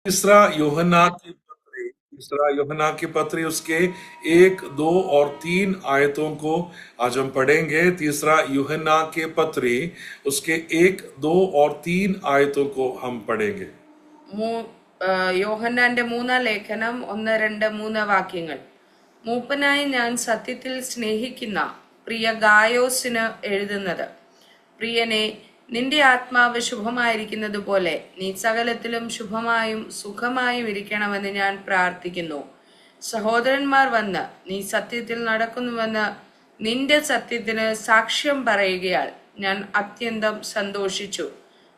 तीसरा यूहन्ना की पत्री उसके 1, 2 और 3 आयतों को आज हम पढ़ेंगे। तीसरा यूहन्ना के पत्री उसके 1, 2 और 3 आयतों को हम पढ़ेंगे। യോഹന്നാന്റെ 3-ാം ലേഖനം 1, 2, 3 വാക്യങ്ങൾ. മൂപ്പനായി ഞാൻ സത്യത്തിൽ സ്നേഹിക്കുന്ന പ്രിയ ഗായോസിന് എഴുതുന്നത്, പ്രിയനെ, നിന്റെ ആത്മാവ് ശുഭമായിരിക്കുന്നത് പോലെ നീ സകലത്തിലും ശുഭമായും സുഖമായും ഇരിക്കണമെന്ന് ഞാൻ പ്രാർത്ഥിക്കുന്നു. സഹോദരന്മാർ വന്ന് നീ സത്യത്തിൽ നടക്കുന്നുവെന്ന് നിന്റെ സത്യത്തിന് സാക്ഷ്യം പറയുകയാൽ ഞാൻ അത്യന്തം സന്തോഷിച്ചു.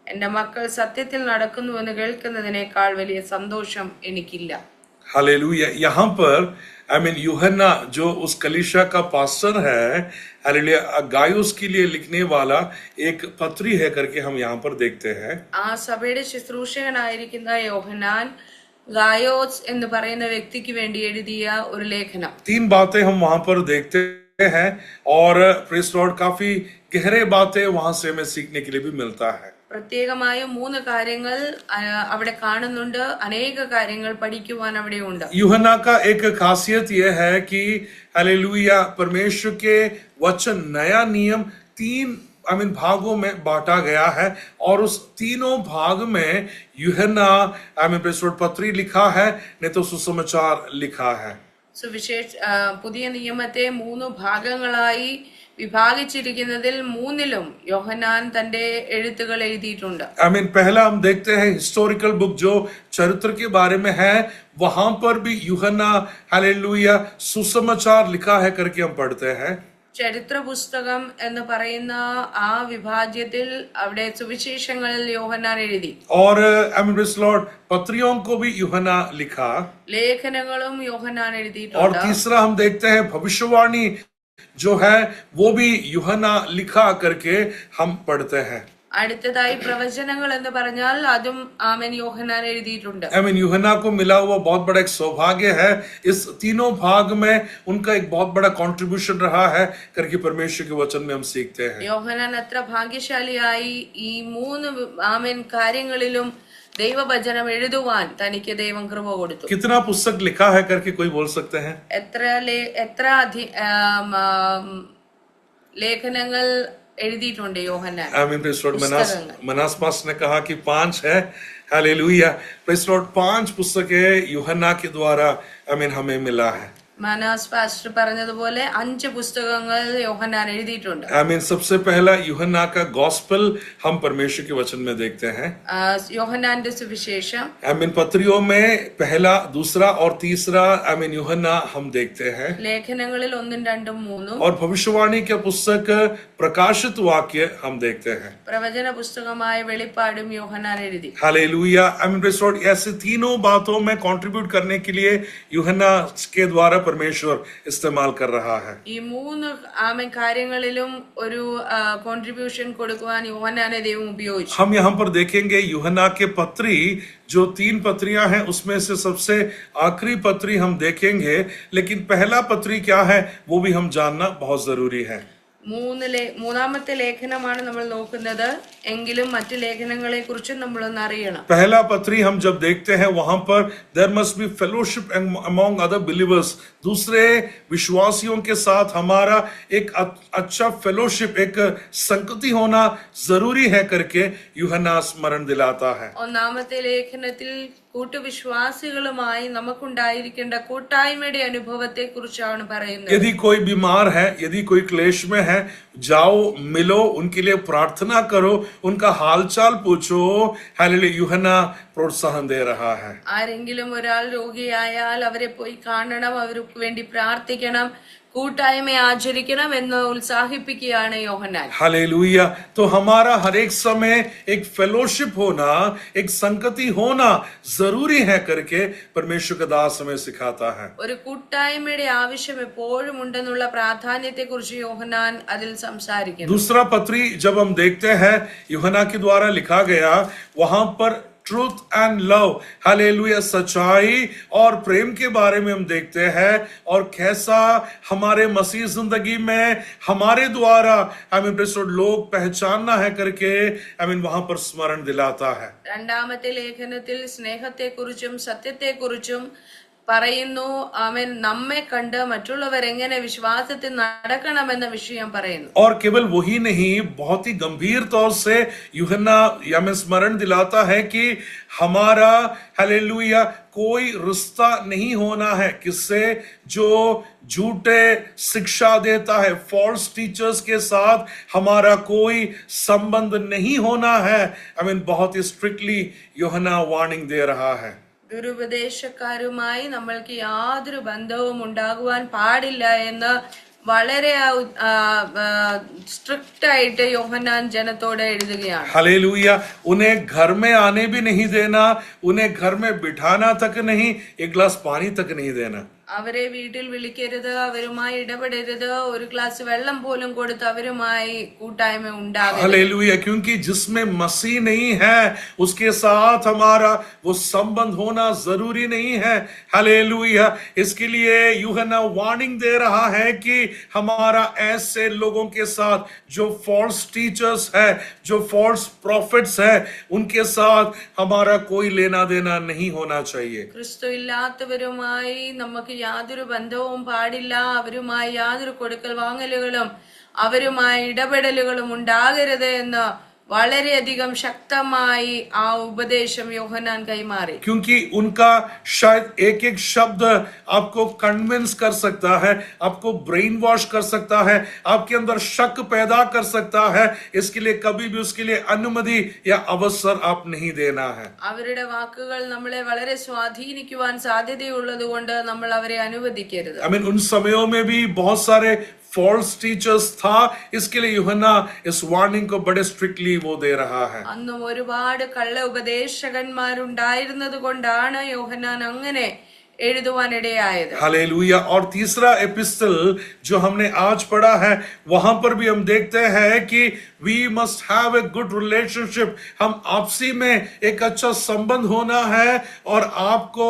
എന്റെ മക്കൾ സത്യത്തിൽ നടക്കുന്നുവെന്ന് കേൾക്കുന്നതിനേക്കാൾ വലിയ സന്തോഷം എനിക്കില്ല. हालेलुया। यहाँ पर यूहन्ना जो उस कलीसिया का पास्टर है, हालेलुया, गायुस के लिए लिखने वाला एक पत्री है करके हम यहाँ पर देखते हैं। ആ സഭയുടെ ശുശ്രൂഷകനായിരിക്കുന്ന യോഹന്നാൻ ഗായോസ് എന്ന് പറയുന്ന വ്യക്തിക്ക് വേണ്ടി എഴുതിയ ഒരു ലേഖനം. 3 बातें हम वहां पर देखते हैं और प्रेज लॉर्ड काफी गहरे बातें वहां से हमें सीखने के लिए भी मिलता है। പ്രത്യേകമായ 3 കാര്യങ്ങൾ അവിടെ കാണുന്നുണ്ട്. അനേക കാര്യങ്ങൾ പഠിക്കുവാൻ അവിടെ ഉണ്ട്. यूहन्ना का एक खासियत यह है कि हालेलुया, परमेश्वर के वचन नया नियम 3 भागों में बांटा गया है और उस तीनों भाग में यूहन्ना पत्री लिखा है, नहीं तो सुसमाचार लिखा है। പുതിയ നിയമത്തെ 3 ഭാഗങ്ങളായി വിഭാഗിച്ചിരിക്കുന്നതിൽ 3-ലും യോഹന്നാൻ തന്റെ എഴുത്തുകൾ എഴുതിയിട്ടുണ്ട്. पहला हम देखते हैं हिस्टोरिकल बुक जो चरित्र के बारे में है, वहां पर भी यूहन्ना हालेलुया सुसमाचार लिखा है करके हम पढ़ते हैं। ചരിത്ര പുസ്തകം എന്ന് പറയുന്ന ആ വിഭാജ്യത്തിൽ അവിടെ സുവിശേഷങ്ങളിൽ യോഹന്നാൻ എഴുതി. और लॉर्ड पत्रियों को भी यूहन्ना लिखा, ലേഖനങ്ങളും യോഹന്നാൻ എഴുതിയിട്ടുണ്ട്. और तीसरा हम देखते हैं भविष्यवाणी जो है वो भी यूहन्ना लिखा करके हम पढ़ते हैं। അടുത്തതായി പ്രവചനങ്ങൾ എന്ന് പറഞ്ഞാൽ അതും യോഹന്നാൻ എഴുതിയിട്ടുണ്ട്. यूहन्ना को मिला हुआ बहुत बड़ा एक सौभाग्य है, इस तीनों भाग में उनका एक बहुत बड़ा कंट्रीब्यूशन रहा है करके परमेश्वर के वचन में हम सीखते हैं। യോഹന്നാൻ അത്ര ഭാഗ്യശാലിയായി ഈ 3 കാര്യങ്ങളിലും ദൈവവചനം എഴുതുവാൻ തനിക്ക് ദൈവം കൃപ കൊടുത്തു. कितना पुस्तक लिखा है करके कोई बोल सकते हैं? എത്ര ലേഖനങ്ങൾ എഴുതിയിട്ടുണ്ട് യോഹന്നാൻ? मनास पास ने कहा कि 5 है। हालेलुया, प्रेज़ लॉर्ड, 5 पुस्तकें यूहन्ना के द्वारा हमें मिला है। മനാസ് പാസ്റ്റർ പറഞ്ഞതുപോലെ 5 പുസ്തകങ്ങൾ യോഹന്നാൻ എഴുതിയിട്ടുണ്ട്. सबसे पहला यूहन्ना का गॉस्पेल हम परमेश्वर के वचन में देखते हैं। യോഹന്നാന്റെ സുവിശേഷം पत्रियों में पहला, दूसरा और तीसरा यूहन्ना हम देखते हैं। ലേഖനങ്ങളിൽ 1, 2, 3 और भविष्यवाणी के पुस्तक प्रकाशित वाक्य हम देखते हैं। പ്രവചന പുസ്തകമായ വെളിപ്പാടും യോഹന്നാൻ എഴുതി. हालेलुया, ऐसे तीनों बातों में कंट्रीब्यूट करने के लिए यूहन्ना के द्वारा परमेश्वर इस्तेमाल कर रहा है। ഈ 3 കാര്യങ്ങളിലും ഒരു കോൺട്രിബ്യൂഷൻ കൊടുക്കുവാൻ യോഹന്നാനെ ദൈവം ഉപയോഗിച്ചു. हम यहाँ पर देखेंगे यूहन्ना के पत्री जो 3 पत्रियां हैं उसमें से सबसे आखिरी पत्री हम देखेंगे, लेकिन पहला पत्री क्या है वो भी हम जानना बहुत जरूरी है। 3-ാമത്തെ ലേഖനമാണ് നമ്മൾ നോക്കുന്നത്, എങ്കിലും മറ്റു ലേഖനങ്ങളെ കുറിച്ച് നമ്മളൊന്ന് അറിയണം. पहला पत्री हम जब देखते हैं वहां पर there must be fellowship among other believers, दूसरे विश्वासियों के साथ हमारा एक अच्छा फेलोशिप, एक संगति होना जरूरी है करके यूहन्ना स्मरण दिलाता है। ഒന്നാമത്തെ ലേഖനത്തിൽ കൂട്ടുവിശ്വാസികളുമായി നമുക്കുണ്ടായിരിക്കേണ്ട കൂട്ടായ്മയുടെ അനുഭവത്തെ കുറിച്ചാണ് പറയുന്നത്. यदि कोई बीमार है, यदि कोई क्लेश में है, जाओ मिलो, उनके लिए प्रार्थना करो, उनका हालचाल पूछो। हालेलुया, यूहन्ना प्रोत्साहन दे रहा है। ആരെങ്കിലും ഒരാൾ രോഗിയായാൽ അവരെ പോയി കാണണം, അവർക്ക് വേണ്ടി പ്രാർത്ഥിക്കണം, കൂട്ടായ്മ ആചരിക്കണം എന്ന് ഉത്സാഹിപ്പിക്കുകയാണ് യോഹന്നാൻ. हालेलुया, तो हमारा हर एक समय एक फेलोशिप होना, एक संगति होना जरूरी है करके परमेश्वर का दास हमें सिखाता है। ഒരു കൂട്ടായ്മയുടെ ആവശ്യം എപ്പോഴും ഉണ്ടെന്നുള്ള പ്രാധാന്യത്തെ കുറിച്ച് യോഹന്നാൻ അതിൽ സംസാരിക്കുന്നു. दूसरा पत्री जब हम देखते हैं यूहन्ना के द्वारा लिखा गया, वहां पर ट्रूथ एंड लव, हालेलुया, सच्चाई और प्रेम के बारे में हम देखते हैं, और कैसा हमारे मसीह जिंदगी में हमारे द्वारा लोग पहचानना है करके वहां पर स्मरण दिलाता है। രണ്ടാമത്തെ ലേഖനത്തിൽ സ്നേഹത്തെക്കുറിച്ചും സത്യത്തെക്കുറിച്ചും പറയുന്നു. ആമേൻ. നമ്മെ കണ്ട് മറ്റുള്ളവർ എങ്ങനെ വിശ്വാസത്തിൽ നടക്കണമെന്ന വിഷയം പറയുന്നു. और केवल वही नहीं, बहुत ही गंभीर तौर से यूहन्ना हमें स्मरण दिलाता है कि हमारा हालेलुया कोई रिश्ता नहीं होना है किससे, जो झूठे शिक्षा देता है, फॉल्स टीचर्स के साथ हमारा कोई संबंध नहीं होना है। बहुत ही स्ट्रिक्टली यूहन्ना वार्निंग दे रहा है। ദുരുപദേശക്കാരുമായി നമ്മൾക്ക് യാതൊരു ബന്ധവും ഉണ്ടാകുവാൻ പാടില്ല എന്ന് വളരെ സ്ട്രിക്റ്റ് ആയിട്ട് യോഹന്നാൻ ജനത്തോട് എഴുതുകയാണ്. हालेलुया, उन्हें घर में आने भी नहीं देना, उन्हें घर में बिठाना तक नहीं, एक गिलास पानी तक नहीं देना। അവരെ വീട്ടിൽ വിളിക്കരുത്, അവരുമായി ഇടപെടരുത്, ഒരു ഗ്ലാസ് വെള്ളം പോലും കൊടുത്ത് അവരുമായി കൂട്ടായ്മ ഉണ്ടാകരുത്. हालेलुया, क्योंकि जिसमें मसीह नहीं है उसके साथ हमारा वो संबंध होना जरूरी नहीं है। हालेलुया, इसके लिए यूहन्ना वार्निंग दे रहा है कि हमारा ऐसे लोगों के साथ जो फॉल्स टीचर्स है, जो फॉल्स प्रॉफिट्स है, उनके साथ हमारा कोई लेना देना नहीं होना चाहिए। ക്രിസ്തു ഇല്ലാത്തവരുമായി നമുക്ക് യാതൊരു ബന്ധവും പാടില്ല, അവരുമായി യാതൊരു കൊടുക്കൽ വാങ്ങലുകളും അവരുമായി ഇടപെടലുകളും ഉണ്ടാകരുത് എന്ന് വളരെയധികം ശക്തമായി ആ ഉപദേശം യോഹന്നാൻ കൈമാറി. क्योंकि उनका शायद एक एक शब्द आपको कन्विंस कर सकता है, आपको ब्रेन वॉश कर सकता है, आपके अंदर शक पैदा कर सकता है। इसके लिए कभी भी उसके लिए अनुमति या अवसर आप नहीं देना है। അവരുടെ വാക്കുകൾ നമ്മളെ വളരെ സ്വാധീനിക്കുവാൻ സാധ്യതയുള്ളത് കൊണ്ട് നമ്മൾ അവരെ അനുവദിക്കരുത്. उन समयों में भी बहुत सारे फॉल्स टीचर्स था, इसके लिए यूहन्ना इस वार्निंग को बड़े स्ट्रिक्टली वो दे रहा है। അന്നും ഒരുപാട് കള്ള ഉപദേശകന്മാരുണ്ടായിരുന്നത് കൊണ്ടാണ് യോഹന്നാൻ അങ്ങനെ എഴുതുവാനിടയായത്. हालेलुया, और तीसरा एपिस्टल जो हमने आज पढ़ा है, वहां पर भी हम देखते हैं कि we must have a good relationship, हम आपसी में एक अच्छा संबंध होना है, और आपको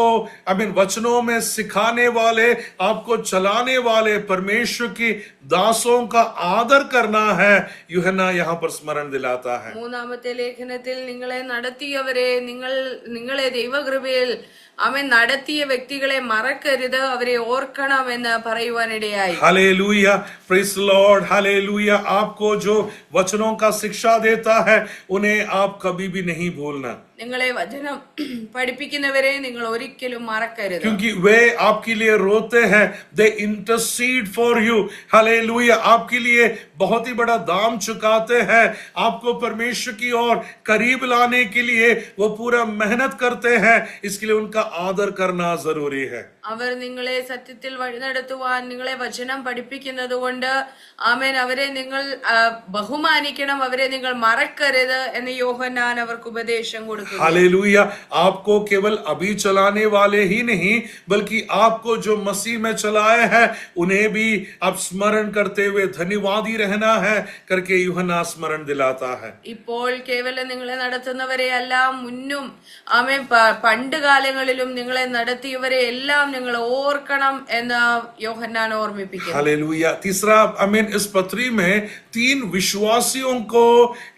वचनों में सिखाने वाले, आपको चलाने वाले परमेश्वर की दासों का आदर करना है। यूहन्ना यहाँ पर स्मरण दिलाता है। മൂന്നാമത്തെ ലേഖനത്തിൽ നിങ്ങളെ നടത്തിയവരെ, നിങ്ങളെ ദൈവകൃപയിൽ അവൻ നടത്തിയ വ്യക്തികളെ മറക്കരുത്, അവരെ ഓർക്കണം എന്ന് പറയുവാനിടയായി. Hallelujah, praise the lord, hallelujah, आपको जो वचनों का शिक्षा देता है उन्हें आप कभी भी नहीं भूलना, നിങ്ങളെ വചനം പഠിപ്പിക്കുന്നവരെ നിങ്ങൾ ഒരിക്കലും മറക്കരുത്. क्योंकि वे आपके लिए रोते हैं, दे इंटरसीड फॉर यू। हालेलुया, आपके लिए बहुत ही बड़ा दाम चुकाते हैं, आपको परमेश्वर की ओर करीब लाने के लिए वो पूरा मेहनत करते हैं, इसके लिए उनका आदर करना जरूरी है। അവർ നിങ്ങളെ സത്യത്തിൽ വഴി നടത്തുവാൻ നിങ്ങളെ വചനം പഠിപ്പിക്കുന്നത് കൊണ്ട് ആമേൻ, അവരെ നിങ്ങൾ ബഹുമാനിക്കണം, അവരെ നിങ്ങൾ മറക്കരുത് എന്ന് യോഹന്നാൻ അവർക്ക് ഉപദേശം കൊടുക്കുന്നു. हालेलुया, आपको केवल अभी चलाने वाले ही नहीं, बल्कि आपको जो मसीह में चलाए हैं उन्हें भी आप स्मरण करते हुए धन्यवादी रहना है करके यूहन्ना स्मरण दिलाता है। ഇപ്പോൾ കേവലം നിങ്ങളെ നടത്തുന്നവരെ അല്ല, മുന്നും ആമേൻ പണ്ട് കാലങ്ങളിലും നിങ്ങളെ നടത്തിയവരെ എല്ലാം നിങ്ങൾ ഓർക്കണം എന്ന് യോഹന്നാൻ ഓർമ്മിപ്പിക്കുന്നു. हालेलुया, तीसरा इस पत्री में 3 विश्वासियों को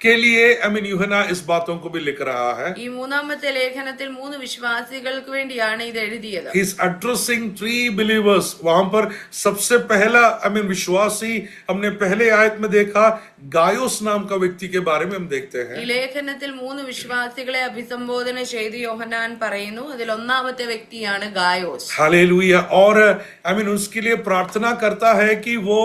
के लिए यूहन्ना इस बातों को भी लिख रहा है। ഈ മൂന്നാമത്തെ ലേഖനത്തിൽ 3 വിശ്വാസികൾക്ക് വേണ്ടിയാണ് ഇത് എഴുതിയത്. He is addressing 3 believers. वहां पर सबसे पहला विश्वासी हमने पहले आयत में देखा, गायोस नाम का व्यक्ति के बारे में हम देखते हैं। ഈ ലേഖനത്തിൽ 3 വിശ്വാസികളെ അഭിസംബോധന ചെയ്ത് യോഹന്നാൻ പറയുന്നു. അതിൽ ഒന്നാമത്തെ വ്യക്തിയാണ് ഗായോസ്. हालेलुया, और उसके लिए प्रार्थना करता है कि वो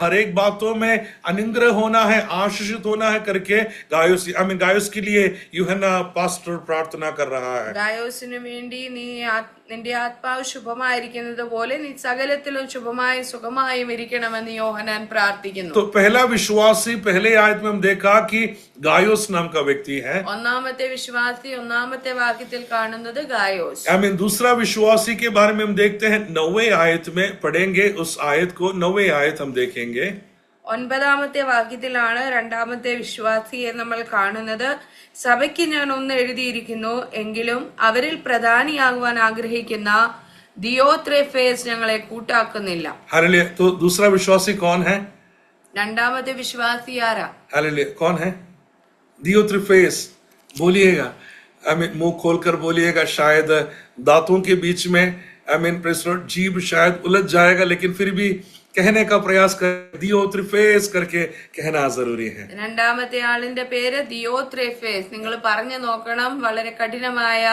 हर एक बातों में अनुग्रह होना है, आशीषित होना है करके गायोस के लिए यूहन्ना पास्टर प्रार्थना कर रहा है। ഗായോസിനു വേണ്ടി നിന്റെ ആത്മാവ് ശുഭമായിരിക്കുന്നത് പോലെ നീ സകലത്തിലും ശുഭമായും സുഖമായും ഇരിക്കണമെന്ന് യോഹന്നാൻ പ്രാർത്ഥിക്കുന്നു. तो पहला विश्वासी पहले आयत में हम देखा कि गायोस नाम का व्यक्ति है। ഒന്നാമത്തെ വിശ്വാസി ഒന്നാമത്തെ വാക്യത്തിൽ കാണുന്നത് ഗായോസ്. दूसरा विश्वासी के बारे में हम देखते हैं 9वें आयत में, पढ़ेंगे उस आयत को, 9वें आयत हम देखेंगे। 9ാമത്തെ വാക്യത്തിലാണ് രണ്ടാമത്തെ വിശ്വാസിയെ നമ്മൾ കാണുന്നത്. സഭയ്ക്ക് ഞാൻ ഒന്ന് എഴുതിയിരിക്കുന്നു, എങ്കിലും അവരിൽ പ്രധാനിയാകുവാൻ ആഗ്രഹിക്കുന്ന ദിയോത്രേഫേസ് ഞങ്ങളെ കൂട്ടാക്കുന്നില്ല. हालेलुया। तो दूसरा विश्वासी कौन है? രണ്ടാമത്തെ വിശ്വാസി ആരാ? हालेलुया। कौन है? दियोत्रिफेस। बोलिएगा, आमीन। मुंह खोलकर बोलिएगा। शायद दांतों के बीच में आमीन प्रेज़ लॉर्ड जीभ शायद उलझ जाएगा, लेकिन फिर भी कहने का प्रयास कर, दियोत्रिफेस करके कहना जरूरी है। രണ്ടാമത്തെ ആളിന്റെ പേര് ദിയോത്രേഫേസ്. നിങ്ങൾ പറഞ്ഞു നോക്കണം, വളരെ കഠിനമായ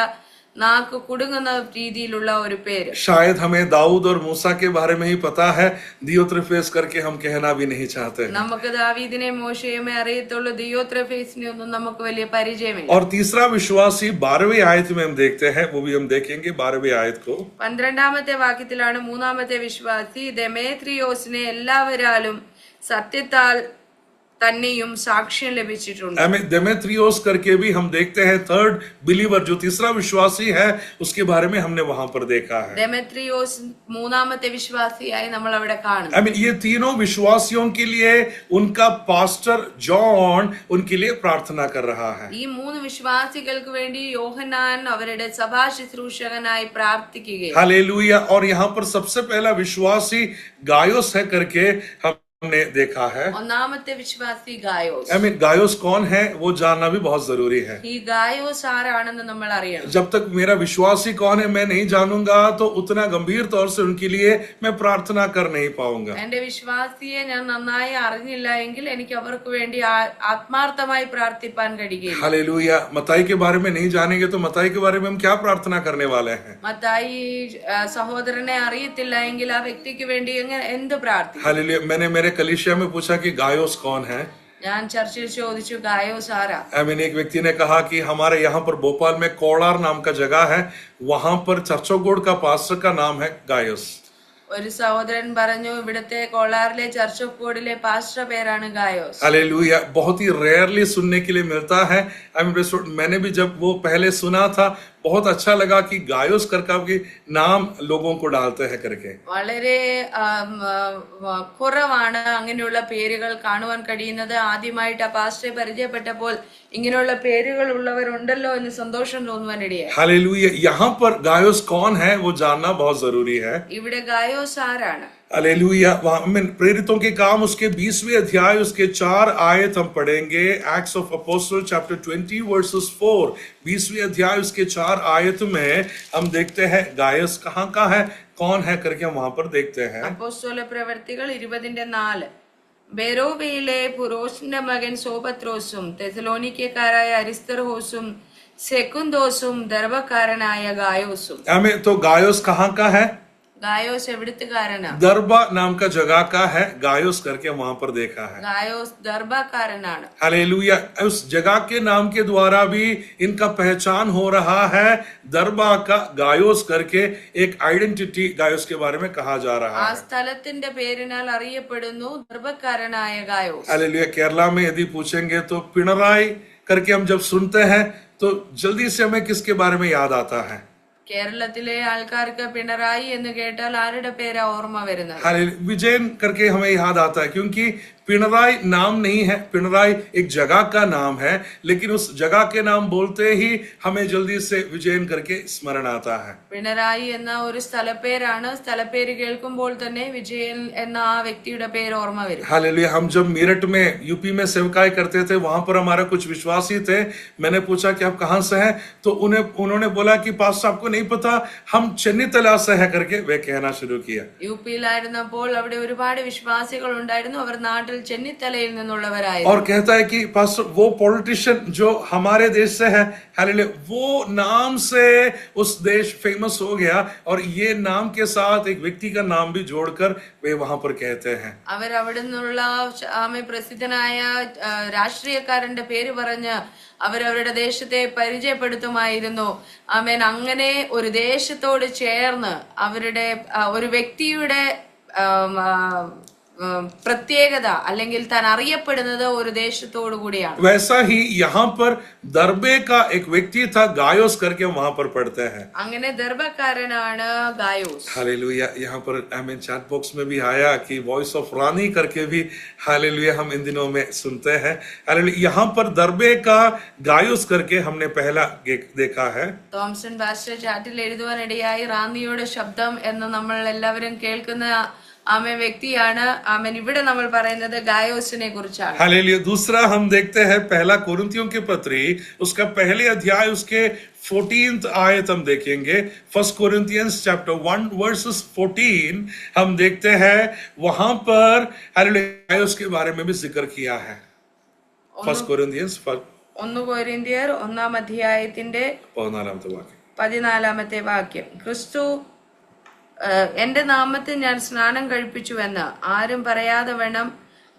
നാക്ക് കുടുങ്ങുന്ന രീതിയിലുള്ള ഒരു പേര്. शायद हमें दाऊद और मूसा के बारे में ही पता है, दियोत्रिफेस करके हम कहना भी नहीं चाहते। നമുക്ക് ദാവീദിനെ മോശയെയുമേ അറിയത്തുള്ളൂ, ദിയോത്രേഫേസിനെ ഒന്നും നമുക്ക് വലിയ പരിചയമില്ല. और तीसरा विश्वासी 12वीं आयत में हम देखते हैं, वो भी हम देखेंगे 12वीं आयत को। 12ാമത്തെ വാക്യത്തിലാണ് മൂന്നാമത്തെ വിശ്വാസി ദെമേത്രിയോസിനെ എല്ലാവരാലും സത്യത്താൽ തന്നെയും സാക്ഷ്യം ലഭിച്ചിട്ടുണ്ട്. देमेत्रियोस करके भी हम देखते हैं थर्ड बिलीवर, जो तीसरा विश्वासी है, उसके बारे में हमने वहां पर देखा है। ദെമേത്രിയോസ് മൂന്നാമത്തെ വിശ്വാസിയായി നമ്മൾ അവിടെ കാണുന്നു. ये तीनों विश्वासियों के लिए उनका पास्टर जॉन उनके लिए प्रार्थना कर रहा है। ഈ മൂന്ന് വിശ്വാസികൾക്ക് വേണ്ടി യോഹന്നാൻ അവരുടെ സഭാ ശുശ്രൂഷകനായി പ്രാർത്ഥിക്കുകയാണ്. हालेलुया। और यहाँ पर सबसे पहला विश्वासी गायोस है करके हमने देखा है। ഒന്നാമത്തെ വിശ്വാസി ഗായോസ്. गायोस कौन है वो जानना भी बहुत जरूरी है। ഈ ഗായോസ് ആരാണെന്ന് നമ്മൾ അറിയണം. जब तक मेरा विश्वासी कौन है मैं नहीं जानूंगा, तो उतना गंभीर तौर से उनके लिए मैं प्रार्थना कर नहीं पाऊंगा। എന്റെ വിശ്വാസിയെ ഞാൻ നന്നായി അറിഞ്ഞില്ല എങ്കിൽ എനിക്ക് അവർക്ക് വേണ്ടി ആത്മാർത്ഥമായി പ്രാർത്ഥിപ്പാൻ കഴിയില്ല. हालेलुया। मताई के बारे में नहीं जानेंगे तो मताई के बारे में हम क्या प्रार्थना करने वाले हैं? മത്തായി സഹോദരനെ അറിയത്തില്ല എങ്കിൽ ആ വ്യക്തിക്ക് വേണ്ടി എന്ത് പ്രാർത്ഥിക്കും? हालेलुया। मैंने मेरे कलीसिया में पूछा कि गायोस कौन है। ഞാൻ ചർച്ചിൽ ചോദിച്ചു, ഗായോസ് ആരാ? एक व्यक्ति ने कहा कि हमारे यहाँ पर भोपाल में कोड़ार नाम का जगह है, वहां पर चर्चोगोड का पास्टर का नाम है गायोस। ഒരു സഹോദരൻ പറഞ്ഞു, ഇവിടുത്തെ കോളാറിലെ ചർച്ച് ഓഫ് ഗോഡിലെ പാസ്റ്റർ പേരാണ് ഗായോസ്. हालेलुया। बहुत ही रेयरली सुनने के लिए मिलता है। मैंने भी जब वो पहले सुना था, बहुत अच्छा लगा कि गायोस करके नाम लोगों को डालते हैं करके। വളരെ കുറവാണ് അങ്ങനെയുള്ള പേരുകൾ കാണുവാൻ കഴിയുന്നത്. ആദ്യമായിട്ട് ആ പാസ്റ്ററെ പരിചയപ്പെട്ടപ്പോൾ ഇങ്ങനെയുള്ള പേരുകൾ ഉള്ളവരുണ്ടല്ലോ എന്ന് സന്തോഷം തോന്നുവാനിടയായി. हालेलुया। यहाँ पर गायोस कौन है वो जानना बहुत जरूरी है। ഇവിടെ ഗായോസ് ആരാണ്? हालेलुया। प्रेरितों के काम उसके 20वें अध्याय उसके 4 आयत हम पढ़ेंगे। Acts of apostle chapter 20 versus 4। 20वें अध्याय उसके 4 आयत में हम देखते हैं गायस कहाँ का है, कौन है करके हम वहां पर देखते हैं। അപ്പോസ്തല പ്രവർത്തികൾ 20:4. ബെരോവയിലെ പുരോസിന്റെ മകൻ സോപത്രോസും തെസലോനിക്കക്കാരായ അരിസ്തർഹോസും സെക്കുന്തോസും ദർബക്കാരനായ ഗായോസും. तो गायोस कहाँ का है? ഗായോസ് എവിടുത്തുകാരനാ? दरबा नाम का जगह का है। गायोस करके वहां पर देखा है। ഗായോസ് ദർബക്കാരനാണ്. हालेलुया। उस जगह के नाम के द्वारा भी इनका पहचान हो रहा है। दरबा का गायोस करके एक आइडेंटिटी गायोस के बारे में कहा जा रहा ആ है। സ്ഥലത്തിന്റെ പേരിനാൽ അറിയപ്പെടുന്നു ദർബക്കാരനായ ഗായോസ്. हालेलुया। केरला में यदि पूछेंगे तो पिणराई करके हम जब सुनते हैं तो जल्दी से हमें किसके बारे में याद आता है? കേരളത്തിലെ ആൾക്കാർക്ക് പിണറായി എന്ന് കേട്ടാൽ ആരുടെ പേരാ ഓർമ്മ വരുന്നത്? विजयन करके हमें याद आता है, क्योंकि पिणराई नाम नहीं है, पिणराई एक जगह का नाम है, लेकिन उस जगह के नाम बोलते ही हमें जल्दी से विजयन करके स्मरण आता है। പിണറായി എന്ന ഒരു സ്ഥലപ്പേരാണ്. സ്ഥലപ്പേര് കേൾക്കുമ്പോൾ തന്നെ വിജയൻ എന്ന ആ വ്യക്തിയുടെ പേര് ഓർമ്മ വരും. हालेलुया। हम जब मेरठ में यूपी में सेवकाई करते थे, वहां पर हमारा कुछ विश्वासी थे। मैंने पूछा कि आप कहां से हैं, तो उन्होंने बोला कि पास्टर आपको नहीं पता, हम चन्नीतला से है करके वे कहना शुरू किया। യുപിയിലായിരുന്നപ്പോൾ അവിടെ ഒരുപാട് വിശ്വാസികൾ ഉണ്ടായിരുന്നു. അവർ നാട്ടിൽ ചെന്നിത്തലയിൽ നിന്നുള്ളവരായിരുന്നു. और कहता है कि पास्टर वो पॉलिटिशियन जो हमारे देश से है, हालेलुया, वो नाम से उस देश फेमस हो गया, और ये नाम के साथ एक व्यक्ति का नाम भी जोड़कर वे वहां पर कहते हैं। അവർ അവിടെ നിന്നുള്ള പ്രസിദ്ധനായ രാഷ്ട്രീയക്കാരന്റെ പേര് പറഞ്ഞ് അവരവരുടെ ദേശത്തെ പരിചയപ്പെടുത്തുമായിരുന്നു. ആമേൻ. അങ്ങനെ ഒരു ദേശത്തോട് ചേർന്ന് അവരുടെ ഒരു വ്യക്തിയുടെ പ്രത്യേകത അല്ലെങ്കിൽ താൻ അറിയപ്പെടുന്നത് ഒരു ദേശത്തോടു കൂടിയാണ്. वैसा ही यहाँ पर दरबे का एक व्यक्ति था, गायोस करके वहां पर पढ़ते हैं. അങ്ങനെ ദർബക്കാരനാണ് ഗായോസ്. हालेलुया. यहाँ पर आमीन चैट बॉक्स में भी आया कि वॉइस ऑफ रानी करके भी हालेलुया हम इन दिनों में सुनते हैं. हालेलुया. यहाँ पर दरबे का गायोस करके हमने पहला देखा है. തോംസൺ പാസ്റ്റർ ചാറ്റിൽ എഴുതുവാനിടയായി റാന്നിയുടെ ശബ്ദം എന്ന് നമ്മൾ എല്ലാവരും കേൾക്കുന്ന ആമേൻ വ്യക്തിയാണ്. ആമേൻ ഇവിടെ നമ്മൾ പറയുന്നത് ഗായോസിനെ കുറിച്ചാണ്. हालेलुया. दूसरा हम देखते हैं पहला कोरिन्थियों के पत्री, उसका पहले अध्याय उसके 14th आयत हम देखेंगे. फर्स्ट कोरिन्थियंस चैप्टर 1 वर्सेस 14 हम देखते हैं, वहां पर हालेलुया गायोस के बारे में भी जिक्र किया है. फर्स्ट कोरिन्थियंस 1 കൊരിന്ത്യർ 1-ാം അധ്യായത്തിന്റെ 14-ാമത്തെ വാക്യം. ക്രിസ്തു എന്റെ നാമത്തിൽ ഞാൻ സ്നാനം കഴിപ്പിച്ചുവെന്ന് ആരും പറയാതെ വേണം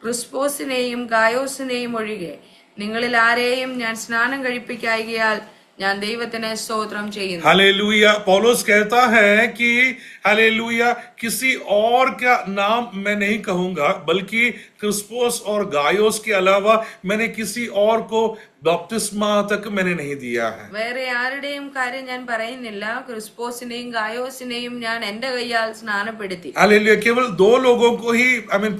ക്രിസ്പോസിനെയും ഗായോസിനെയും ഒഴികെ നിങ്ങളിൽ ആരെയും ഞാൻ സ്നാനം കഴിപ്പിക്കായികയാൽ ഞാൻ ദൈവത്തിന് സ്തോത്രം ചെയ്യുന്നു. हालेलुया. पौलुस कहता है कि हालेलुया किसी और का नाम मैं नहीं कहूंगा, बल्कि क्रिस्पोस और गायोस के अलावा मैंने किसी और को बपतिस्मा तक मैंने नहीं दिया है. വേറെ ആരുടെയും കാര്യം ഞാൻ പറയുന്നില്ല. ക്രിസ്പോസിനെയും ഗായോസിനെയും ഞാൻ എന്റെ കൈയാൽ സ്നാനപ്പെടുത്തി. हालेलुया. केवल दो लोगों को ही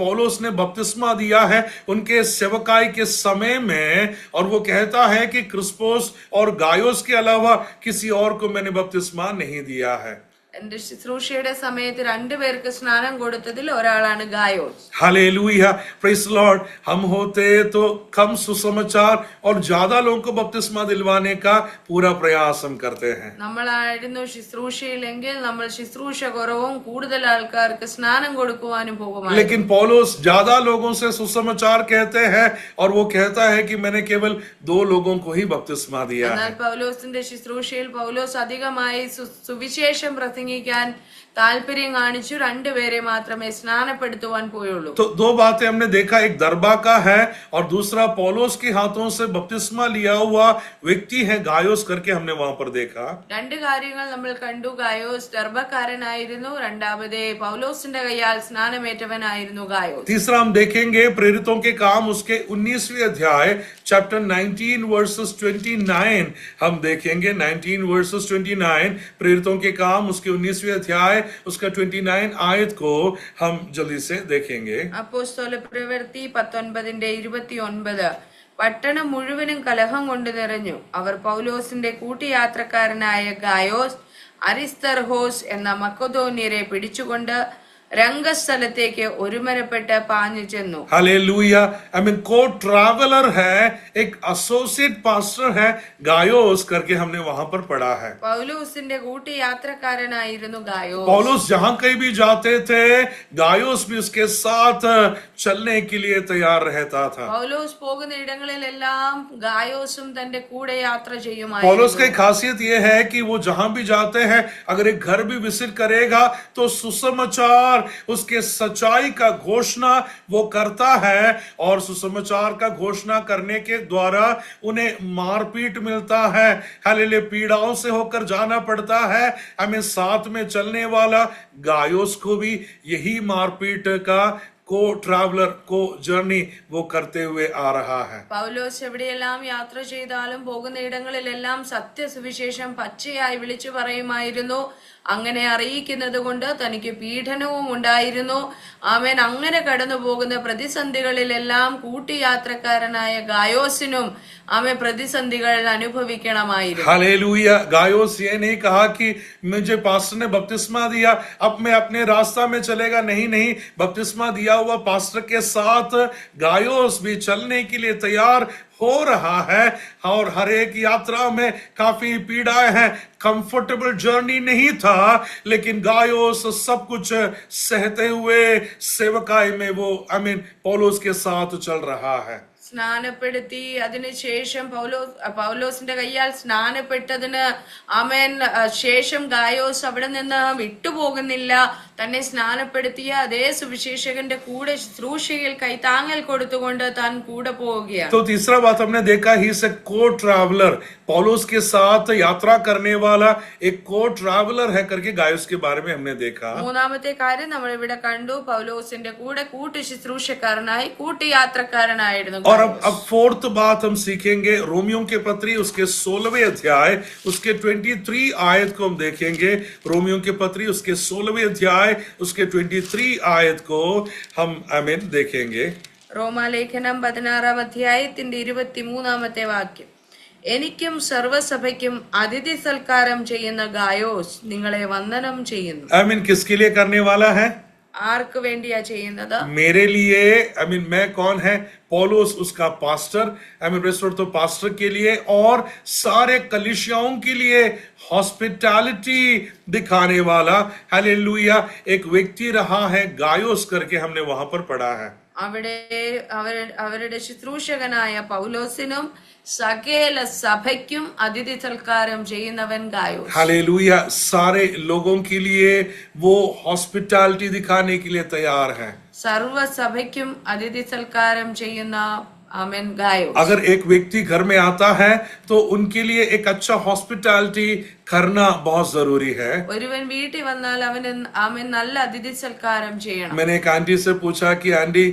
पौलुस ने बपतिस्मा दिया है उनके सेवकाई के समय में, और वो कहता है कि क्रिस्पोस और गायोस के अलावा किसी और को मैंने बपतिस्मा नहीं दिया है. എന്റെ ശുശ്രൂഷയുടെ സമയത്ത് 2 പേർക്ക് സ്നാനം കൊടുത്തതിൽ ഒരാളാണ് ഗായോസ്. हालेलुया. Praise Lord. हम होते तो कम सुसमाचार और ज्यादा लोगों को बपतिस्मा दिलवाने का पूरा प्रयास हम करते हैं. നമ്മളായിരുന്നു ശുശ്രൂഷയിലെങ്കിൽ നമ്മൾ ശുശ്രൂഷ കുറവും കൂടുതൽ ആൾക്കാർക്ക് സ്നാനം കൊടുക്കുവാനും പോകുമായിരുന്നു. लेकिन पौलुस ज्यादा लोगों से सुसमाचार कहते हैं, और वो कहता है कि मैंने केवल 2 लोगों को ही बपतिस्मा दिया है. എന്നാൽ പൗലോസിന്റെ ശുശ്രൂഷയിൽ പൗലോസ് അധികമായി സുവിശേഷം പ്രസംഗിക്കാൻ താല്പര്യം കാണിച്ചു. 2 പേരെ മാത്രമേ സ്നാനപ്പെടുത്തുവാൻ പോയുള്ളൂ. तो 2 बातें हमने देखा, एक दरबा का है और दूसरा पौलुस के हाथों से बपतिस्मा लिया हुआ व्यक्ति है गायोस करके हमने वहां पर देखा. 2 കാര്യങ്ങൾ നമ്മൾ കണ്ടു. ഗായോസ് ദർബക്കാരനായിരുന്നു. രണ്ടാമത് പൗലോസിന്റെ കൈയാൽ സ്നാനമേറ്റവനായിരുന്നു ഗായോസ്. तीसरा हम देखेंगे प्रेरितों के काम उसके 19वें अध्याय चैप्टर 19 वर्सेस 29 हम देखेंगे. 19 वर्सेस 29 प्रेरितों के काम उसके 19वें अध्याय उसका 29 आयत को हम जल्दी से देखेंगे. അപ്പോസ്തല പ്രവൃത്തി 19:29. പട്ടണം മുഴുവനും കലഹം കൊണ്ട് നിറഞ്ഞു. അവർ പൗലോസിന്റെ കൂട്ടിയാത്രക്കാരനായ ഗായോസ് അരിസ്തർഹോസ് എന്ന മക്കദോന്യരെ പിടിച്ചുകൊണ്ട് രംഗസ്ഥലത്തേക്ക് ഒരുമരപ്പെട്ട് പാഞ്ഞു ചെന്നു. हालेलुया. को ट्रैवलर है, एक एसोसिएट पास्टर है गायोस करके हमने वहां पर पढ़ा है. പൗലോസിന്റെ കൂട്ടിയാത്രക്കാരനായിരുന്നു ഗായോസ്. पौलुस जहां कहीं भी जाते थे, गायोस भी उसके साथ चलने के लिए तैयार रहता था. പൗലോസ് പോകുന്ന ഇടങ്ങളിലെല്ലാം ഗായോസും തന്റെ കൂടെ യാത്ര पौलुस ചെയ്യുമായിരുന്നു. की खासियत यह है कि वो जहां भी जाते हैं, अगर एक घर भी विजिट करेगा तो सुसमाचार उसके सच्चाई का घोषणा वो करता है, और सुसमाचार का घोषणा करने के द्वारा उन्हें मारपीट मिलता है. हालेलुया. पीड़ाओं से होकर जाना पड़ता है. हमें साथ में चलने वाला गायोस को भी यही मारपीट का को ट्रैवलर को जर्नी वो करते हुए आ रहा है. പൗലോസ് എവിടെയെല്ലാം യാത്ര ചെയ്താലും പോകുന്ന ഇടങ്ങളിലെല്ലാം സത്യസുവിശേഷം പച്ചയായി വിളിച്ചു പറയുമായിരുന്നു. അങ്ങനെ അറിയിക്കുന്നത് കൊണ്ട് തനിക്ക് പീഡനവും ഉണ്ടായിരുന്നു. ആമേൻ. അങ്ങനെ കടന്നു പോകുന്ന പ്രതിസന്ധികളിലെല്ലാം കൂട്ടിയാത്രക്കാരനായ ഗായോസിനും ആമേൻ പ്രതിസന്ധികൾ അനുഭവിക്കണമായിരുന്നു. हालेलुया. गायोस ये नहीं कहा कि मुझे पास्टर ने बपतिस्मा दिया, अब मैं अपने रास्ता में चलेगा. नहीं, बपतिस्मा दिया हुआ पास्टर के साथ गायोस भी चलने के लिए तैयार हो रहा है, और हर एक यात्रा में काफी पीड़ाएं हैं. कंफर्टेबल जर्नी नहीं था, लेकिन गायोस सब कुछ सहते हुए सेवकाई में वो पौलुस के साथ चल रहा है. സ്നാനപ്പെടുത്തി അതിനുശേഷം പൗലോസിന്റെ കയ്യാൽ സ്നാനപ്പെട്ടതിന് ആമേൻ ശേഷം ഗായോസ് അവിടെ നിന്ന് വിട്ടുപോകുന്നില്ല. തന്നെ സ്നാനപ്പെടുത്തിയ അതേ സുവിശേഷകന്റെ കൂടെ ശുശ്രൂഷയിൽ കൈത്താങ്ങൽ കൊടുത്തുകൊണ്ട് താൻ കൂടെ പോവുകയാണ്. तो तीसरा बात हमने देखा, ही इज ए को ट्रैवलर, पौलुस के साथ यात्रा करने वाला एक को ट्रैवलर है करके गायुस के बारे में हमने देखा. മൂന്നാമത്തെ കാര്യം നമ്മൾ ഇവിടെ കണ്ടു, പൗലോസിന്റെ കൂടെ കൂട്ടു ശുശ്രൂഷക്കാരനായി കൂട്ടുയാത്രക്കാരനായിരുന്നു. और अब फोर्थ बात हम सीखेंगे, रोमियो के पत्री उसके 16वें अध्याय उसके 23 आयत को हम देखेंगे. रोमियो के पत्री उसके 16वें अध्याय उसके 23 आयत को हम आमीन देखेंगे. റോമാലേഖനം 16 അധ്യായത്തിന്റെ 23 വാക്യം. എനിക്കും സർവ്വസഭയ്ക്കും അതിഥി സൽക്കാരം ചെയ്യുന്ന ഗായോസ് നിങ്ങളെ വന്ദനം ചെയ്യുന്നു. आमीन किसके लिए करने वाला है? ആർക്ക് വേണ്ടിയാ ചെയ്യുന്നത്? मेरे लिए. आमीन मैं कौन है? पौलुस उसका पास्टर. आमीन प्रेस्टोर तो पास्टर के लिए और सारे कलीसियाओं के लिए हॉस्पिटैलिटी दिखाने वाला हालेलुया एक व्यक्ति रहा है गायोस करके हमने वहां पर पढ़ा है. അവിടെ അവരുടെ ശുശ്രൂഷകനായ പൗലോസിനും സകല സഭയ്ക്കും അതിഥി സൽക്കാരം ചെയ്യുന്നവൻ ഗായോസ്. हालेलुया सारे लोगों के लिए वो हॉस्पिटैलिटी दिखाने के लिए तैयार है. സർവ സഭയ്ക്കും അതിഥി സൽക്കാരം ചെയ്യുന്ന ആമേൻ ഗായോസ്. अगर एक व्यक्ति घर में आता है तो उनके लिए एक अच्छा हॉस्पिटैलिटी करना बहुत जरूरी है. ഒരുവൻ വീട്ടിൽ വന്നാൽ അവന് ആമേൻ നല്ല അതിഥി സൽക്കാരം ചെയ്യണം. मैंने एक आंटी से पूछा कि आंटी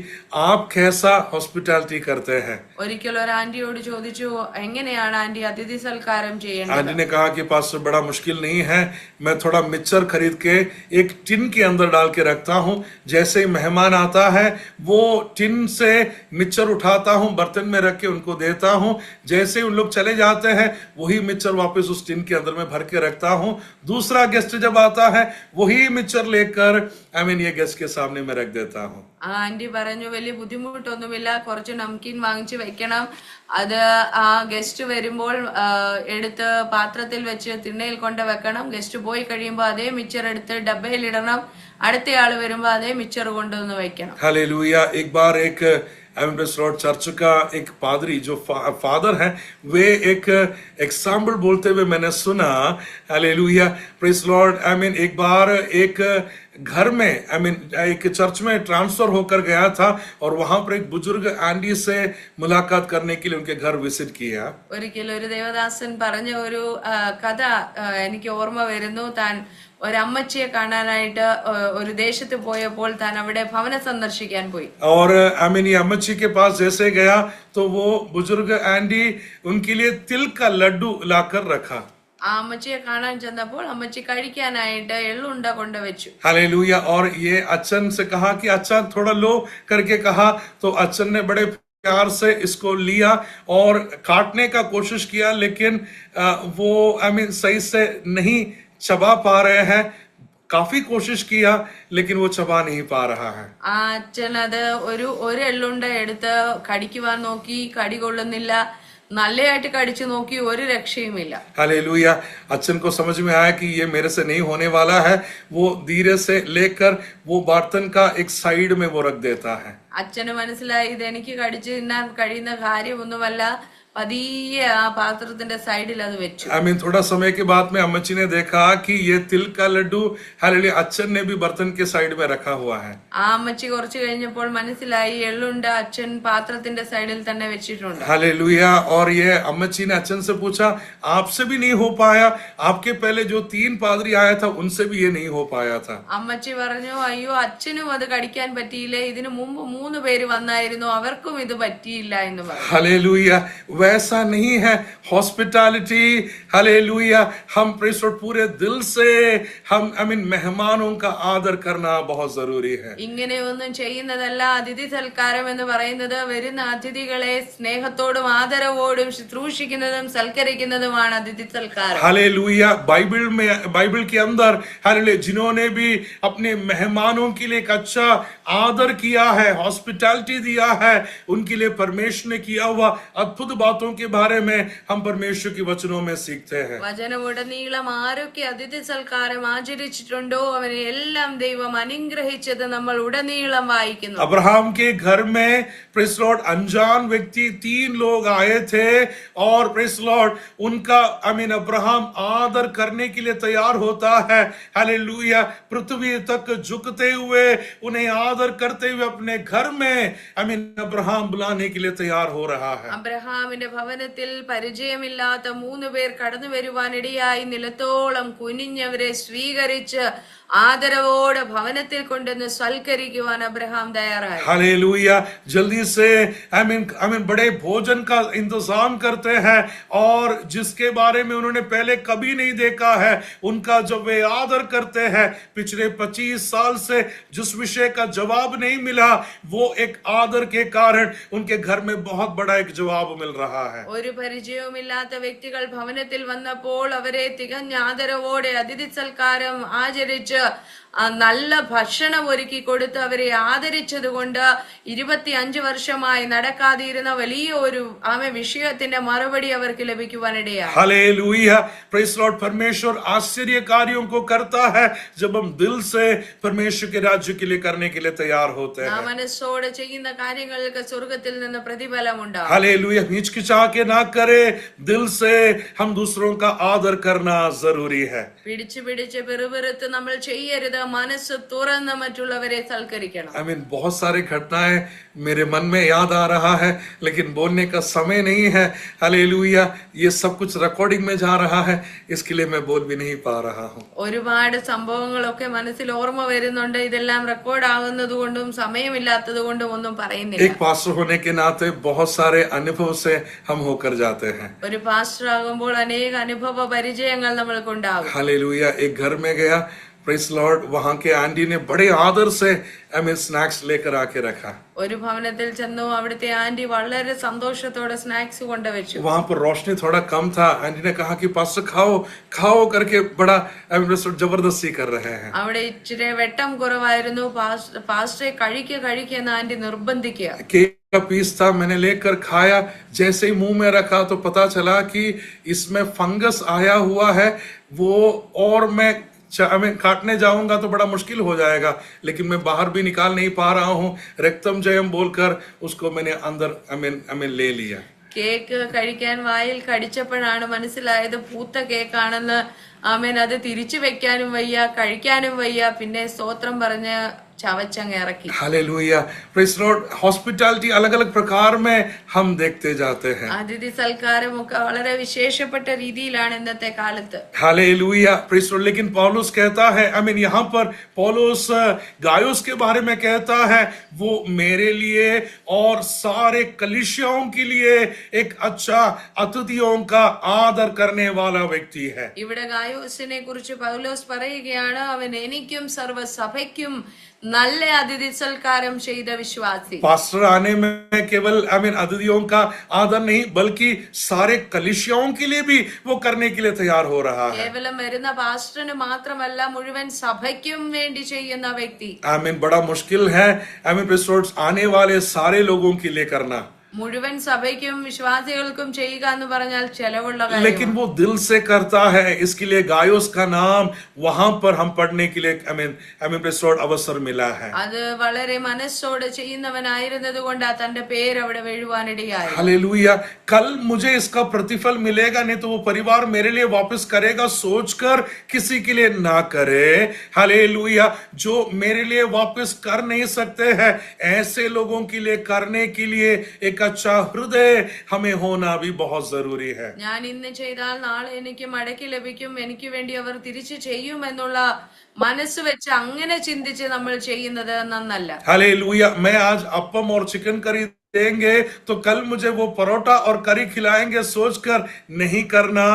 आप कैसा हॉस्पिटैलिटी करते हैं? ഒരിക്കൽ ഒരു ആന്റിയോട് ചോദിച്ചു, എങ്ങനെയാണ് ആന്റി അതിഥി സൽക്കാരം ചെയ്യേണ്ടത്? आंटी ने कहा कि पास्टर बड़ा मुश्किल नहीं है, मैं थोड़ा मिक्सर खरीद के एक टिन के अंदर डाल के रखता हूँ. जैसे ही मेहमान आता है वो टिन से मिक्सर उठाता हूँ, बर्तन में रख के उनको देता हूँ. जैसे ही उन लोग चले जाते हैं वही मिक्सर वापस उस टिन के अंदर में भर के रखता हूँ. दूसरा गेस्ट जब आता है वही मिक्सर लेकर ये गेस्ट के सामने में रख देता हूँ. ആന്റി പറഞ്ഞു, വലിയ ബുദ്ധിമുട്ടൊന്നുമില്ല, കുറച്ച് നംകിൻ വാങ്ങിച്ചു വെക്കണം, അത് ആ ഗസ്റ്റ് വരുമ്പോൾ എടുത്ത് പാത്രത്തിൽ വെച്ച് തിണ്ണയിൽ കൊണ്ട് വെക്കണം. ഗസ്റ്റ് പോയി കഴിയുമ്പോൾ അതേ മിച്ചർ എടുത്ത് ഡബ്ബയിൽ ഇടണം, അടുത്തയാള് വരുമ്പോ അതേ മിച്ചർ കൊണ്ടുവന്ന് വെക്കണം. हालेलुया. एक बार एक चर्च का एक पादरी जो फादर है वे एक एग्जाम्पल बोलते हुए मैंने सुना. Hallelujah praise Lord. एक बार एक घर में एक चर्च में ट्रांसफर होकर गया था और वहां पर एक बुजुर्ग आंटी से मुलाकात करने के लिए उनके घर विजिट किया. ഒരിക്കൽ ഒരു ദേവദാസൻ പറഞ്ഞ ഒരു കഥ എനിക്ക് ഓർമ്മ വരുന്നു. താൻ ഒരമ്മച്ചിയെ കാണാനായിട്ട് ഒരു ദേശത്ത് പോയപ്പോൾ താൻ അവിടെ ഭവനം സന്ദർശിക്കാൻ പോയി. और ये अम्मची के पास जैसे गया तो वो बुजुर्ग आंटी उनके लिए तिल का लड्डू लाकर रखा. ആ അമ്മച്ചിയെ കാണാൻ ചെന്നപ്പോൾ അമ്മച്ചി കഴിക്കാനായിട്ട് എള്ളുണ്ട കൊണ്ടുവച്ചു. हालेलुया. और ये अच्चन से कहा कि अच्छा थोड़ा लो करके कहा, तो अच्चन ने बड़े प्यार से इसको लिया और काटने का कोशिश किया, लेकिन वो सही से नहीं चबा पा रहे हैं. काफी कोशिश किया लेकिन वो चबा नहीं पा रहा है. ആ അച്ഛൻ അത് ഒരു എള്ളുണ്ട എടുത്ത് കടിക്കുവാൻ നോക്കി, കടി കൊള്ളുന്നില്ല. നല്ലതായിട്ട് കടിച്ചു നോക്കി, ഒരു രക്ഷയുമില്ല. हालेलुया. अच्चन को समझ में आया कि ये मेरे से नहीं होने वाला है. वो धीरे से लेकर वो बर्तन का एक साइड में वो रख देता है. അച്ഛന് മനസ്സിലായി ഇത് എനിക്ക് കടിച്ചു തിന്നാൻ കഴിയുന്ന കാര്യമൊന്നുമല്ല. പതിയെ ആ പാത്രത്തിന്റെ സൈഡിൽ അത് വെച്ചു. थोड़ा समय के बाद में अम्मची ने देखा कि ये तिल का लड्डू हालेलुया अच्चन ने भी बर्तन के साइड में रखा हुआ है. ആ അമ്മച്ചി കുറച്ചു കഴിഞ്ഞപ്പോൾ മനസ്സിലായി എള്ളുണ്ട അച്ഛൻ പാത്രത്തിന്റെ സൈഡിൽ തന്നെ വെച്ചിട്ടുണ്ട്. हालेलुया. और ये अम्मची ने अच्चन से पूछा, आपसे भी नहीं हो पाया? आपके पहले जो 3 पादरी आया था उनसे भी ये नहीं हो पाया था. അമ്മച്ചി പറഞ്ഞു, അയ്യോ അച്ഛനും അത് കടിക്കാൻ പറ്റിയില്ല, ഇതിനു മുമ്പ് 3 പേര് വന്നായിരുന്നു, അവർക്കും ഇത് പറ്റിയില്ല എന്ന് പറഞ്ഞു. हालेलुया. वैसा नहीं है हॉस्पिटैलिटी. हालेलुया. हम पूरे दिल से हम मेहमानों का आदर करना बहुत जरूरी है. ഇങ്ങനെയൊന്നും ചെയ്യുന്നതല്ല അതിഥി സൽക്കാരം എന്ന് പറയുന്നത്. വരുന്ന അതിഥികളെ സ്നേഹത്തോടും ആദരവോടും ശുശ്രൂഷിക്കുന്നതും സൽക്കരിക്കുന്നതുമാണ് അതിഥി സൽക്കാരം. हालेलुया. बाइबल के अंदर हालेलुया जिन्होंने भी अपने मेहमानों के लिए एक अच्छा आदर किया है, हॉस्पिटैलिटी दिया है, उनके लिए परमेश्वर ने किया हुआ अद्भुत बात बातों के बारे में हम परमेश्वर के वचनों में सीखते हैं। വചനമുടനീളം ആരൊക്കെ അതിഥി സൽക്കാരം ആചരിച്ചിട്ടുണ്ടോ അവരെ എല്ലാം ദൈവം അനുഗ്രഹിച്ചത് നമ്മൾ ഉടനീളം വായിക്കുന്നു. अब्राहम के घर में प्रेस लॉर्ड अनजान व्यक्ति 3 लोग आए थे और प्रेस लॉर्ड उनका अब्राहम आदर करने के लिए तैयार होता है। हालेलुया। पृथ्वी तक झुकते हुए उन्हें आदर करते हुए अपने घर में अब्राहम बुलाने के लिए तैयार हो रहा है. അബ്രഹാമിന്റെ ഭവനത്തിൽ പരിചയമില്ലാത്ത 3 പേർ കടന്നു വരുവാനിടയായി നിലത്തോളം കുനിഞ്ഞവരെ സ്വീകരിച്ച് ആദരവോടെ ഭവനത്തിൽ കൊണ്ടുവന്ന് സൽക്കരിക്കുവാൻ അബ്രഹാം തയ്യാറായി. हालेलुया। जल्दी से बड़े भोजन का इंतजाम करते हैं और जिसके बारे में उन्होंने पहले कभी नहीं देखा है उनका जब वे आदर करते हैं, पिछले 25 साल से जिस विषय का जवाब नहीं मिला वो एक आदर के कारण उनके घर में बहुत बड़ा एक जवाब मिल रहा है. ഒരു പരിചയവുമില്ലാത്ത വ്യക്തികൾ ഭവനത്തിൽ വന്നപ്പോൾ അവരെ തികഞ്ഞ ആദരവോടെ അതിഥി സൽക്കാരം ആചരിച്ച് നല്ല ഭക്ഷണം ഒരുക്കി കൊടുത്ത് അവരെ ആദരിച്ചത് കൊണ്ട് 25 വർഷമായി നടക്കാതിരുന്ന വലിയ ഒരു വിഷയത്തിന്റെ മറുപടി അവർക്ക് ലഭിക്കുവാനിടയായി. हालेलुया। Praise Lord. परमेश्वर आश्चर्य कार्यों को करता है जब हम दिल से परमेश्वर के राज्य के लिए करने के लिए तैयार होते हैं. മനസ്സോടെ ചെയ്യുന്ന കാര്യങ്ങൾക്ക് സ്വർഗ്ഗത്തിൽ നിന്ന് പ്രതിഫലം ഉണ്ടാകും. हालेलुया। हिचकिचा के ना करे, दिल से हम दूसरों का आदर करना जरूरी है. പിടിച്ച് പിറുപിറുത്ത് നമ്മൾ ചെയ്യരുത്. മനസ്സ് തുറന്ന് മറ്റുള്ളവരെ സൽക്കരിക്കണം. बहुत सारे घटनाएं मेरे मन में याद आ रहा है लेकिन बोलने का समय नहीं है. हालेलुया। ये सब कुछ रिकॉर्डिंग में जा रहा है, इसके लिए मैं बोल भी नहीं पा रहा हूँ. ഒരുപാട് സംഭവങ്ങളൊക്കെ മനസ്സിൽ ഓർമ്മ വരുന്നുണ്ട്. ഇതെല്ലാം റെക്കോർഡ് ആകുന്നത് കൊണ്ടും സമയമില്ലാത്തത് കൊണ്ടും ഒന്നും പറയുന്നില്ല. एक पास्टर होने के नाते बहुत सारे अनुभव से हम होकर जाते हैं. ഒരു പാസ്റ്റർ ആകുമ്പോൾ അനേക അനുഭവ പരിചയങ്ങൾ നമ്മൾക്കുണ്ടാകും. हालेलुया। एक घर में गया, प्रेज़ लॉर्ड, वहां के आंटी ने बड़े आदर से स्नैक्स लेकर आके रखा. ഒരു ഭവനത്തിൽ ചെന്നു അവിടുത്തെ ആന്റി വളരെ സന്തോഷത്തോടെ സ്നാക്സ് കൊണ്ടുവച്ചു. वहां पर रोशनी थोड़ा कम था. आंटी ने कहा कि पास्टर खाओ खाओ करके बड़ा जबरदस्ती कर रहे हैं. അവിടെ ഇച്ചിരി വെട്ടം കുറവായിരുന്നു. പാസ്റ്ററെ കഴിക്കുന്ന ആന്റി നിർബന്ധിക്കുക. केक का पीस था, मैंने लेकर खाया. जैसे ही मुंह में रखा तो पता चला कि इसमें फंगस आया हुआ है वो, और मैं काटने जाऊंगा तो बड़ा मुश्किल हो जाएगा, लेकिन मैं बाहर भी निकाल नहीं पा रहा हूँ. रक्तम जयम बोलकर उसको मैंने अंदर ले लिया. കേക്ക് കഴിക്കാൻ വായിൽ കടിച്ചപ്പോഴാണ് മനസ്സിലായത് പൂത്ത കേക്കാണെന്ന്. അത് തിരിച്ചു വെക്കാനും വയ്യ, കഴിക്കാനും വയ്യ. പിന്നെ സ്തോത്രം പറഞ്ഞ് ചവച്ചങ്ങ് ഇറക്കി. हालेलुया। Praise Lord. हॉस्पिटैलिटी अलग अलग प्रकार में हम देखते जाते हैं. അതിഥി സൽക്കാരമൊക്കെ വളരെ വിശേഷപ്പെട്ട രീതിയിലാണ് ഇന്നത്തെ കാലത്ത്. हालेलुया। Praise Lord. लेकिन पौलुस कहता है, यहाँ पर पौलुस गायुस के बारे में कहता है, वो मेरे लिए और सारे कलीसियाओं के लिए एक अच्छा अतिथियों का आदर करने वाला व्यक्ति है. ഇവിടെ ഗായോസിനെ കുറിച്ച് പൗലോസ് പറയുകയാണ്, അവൻ എനിക്കും സർവ്വസഭയ്ക്കും നല്ല അതിഥി സൽക്കാരം ചെയ്ത വിശ്വാസി. पास्टर आने में केवल अतिथियों का आदर नहीं बल्कि सारे कलीसियाओं के लिए भी वो करने के लिए तैयार हो रहा है. കേവലം വരുന്ന പാസ്റ്ററിന് മാത്രമല്ല മുഴുവൻ സഭയ്ക്കും വേണ്ടി ചെയ്യുന്ന വ്യക്തി. बड़ा मुश्किल है आने वाले सारे लोगों के लिए करना. മുഴുവൻ സഭയ്ക്കും വിശ്വാസികൾക്കും ചെയ്യുക എന്ന് പറഞ്ഞാൽ ചെലവുള്ള കാര്യമാണ്. लेकिन वो दिल से करता है. इसके लिए गायोस का नाम वहां पर हम पढ़ने के लिए अवसर मिला है. അത് വളരെ മനസ്സോടെ ചെയ്യുന്നവനായിരുന്നത് കൊണ്ട് തന്റെ പേര് അവിടെ വീഴുവാനിടയായി. हालेलुया। कल मुझे इसका प्रतिफल मिलेगा नहीं तो वो परिवार मेरे लिए वापस करेगा सोचकर किसी के लिए ना करे. हालेलुया। जो मेरे लिए वापस कर नहीं सकते हैं ऐसे लोगों के लिए करने के लिए एक अच्छा हृदय हमें होना भी बहुत जरूरी है. ഞാൻ ഇന്ന് ചെയ്താൽ നാളെ എനിക്ക് മടക്കി ലഭിക്കും, എനിക്ക് വേണ്ടി അവർ തിരിച്ചു ചെയ്യും എന്നുള്ള മനസ്സ് വെച്ച് അങ്ങനെ ചിന്തിച്ച് നമ്മൾ ചെയ്യുന്നത് നന്നല്ല. हालेलुया। मैं आज अप्पम और चिकन करी देंगे तो कल मुझे वो परोठा और करी खिलाएंगे सोचकर नहीं करना,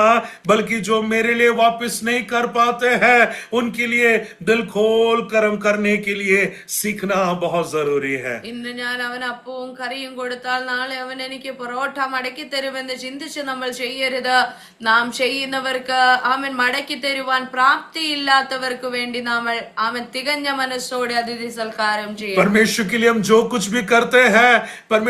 बल्कि जो मेरे लिए वापस नहीं कर पाते हैं उनके लिए दिल खोल कर्म करने के लिए सीखना बहुत जरूरी है. ഇന്ന് ഞാൻ അവൻ അപ്പവും കറിയും കൊടുത്താൽ നാളെ അവൻ എനിക്ക് പൊറോട്ട മടക്കി തരുമെന്ന് ചിന്തിച്ച് നമ്മൾ ചെയ്യരുത്. നാം ചെയ്യുന്നവർക്ക് അവൻ മടക്കി തരുവാൻ പ്രാപ്തിയില്ലാത്തവർക്ക് വേണ്ടി നമ്മൾ അവൻ തികഞ്ഞ മനസ്സോടെ അതിഥി സൽക്കാരം ചെയ്യും. परमेश्वर के लिए हम जो कुछ भी करते हैं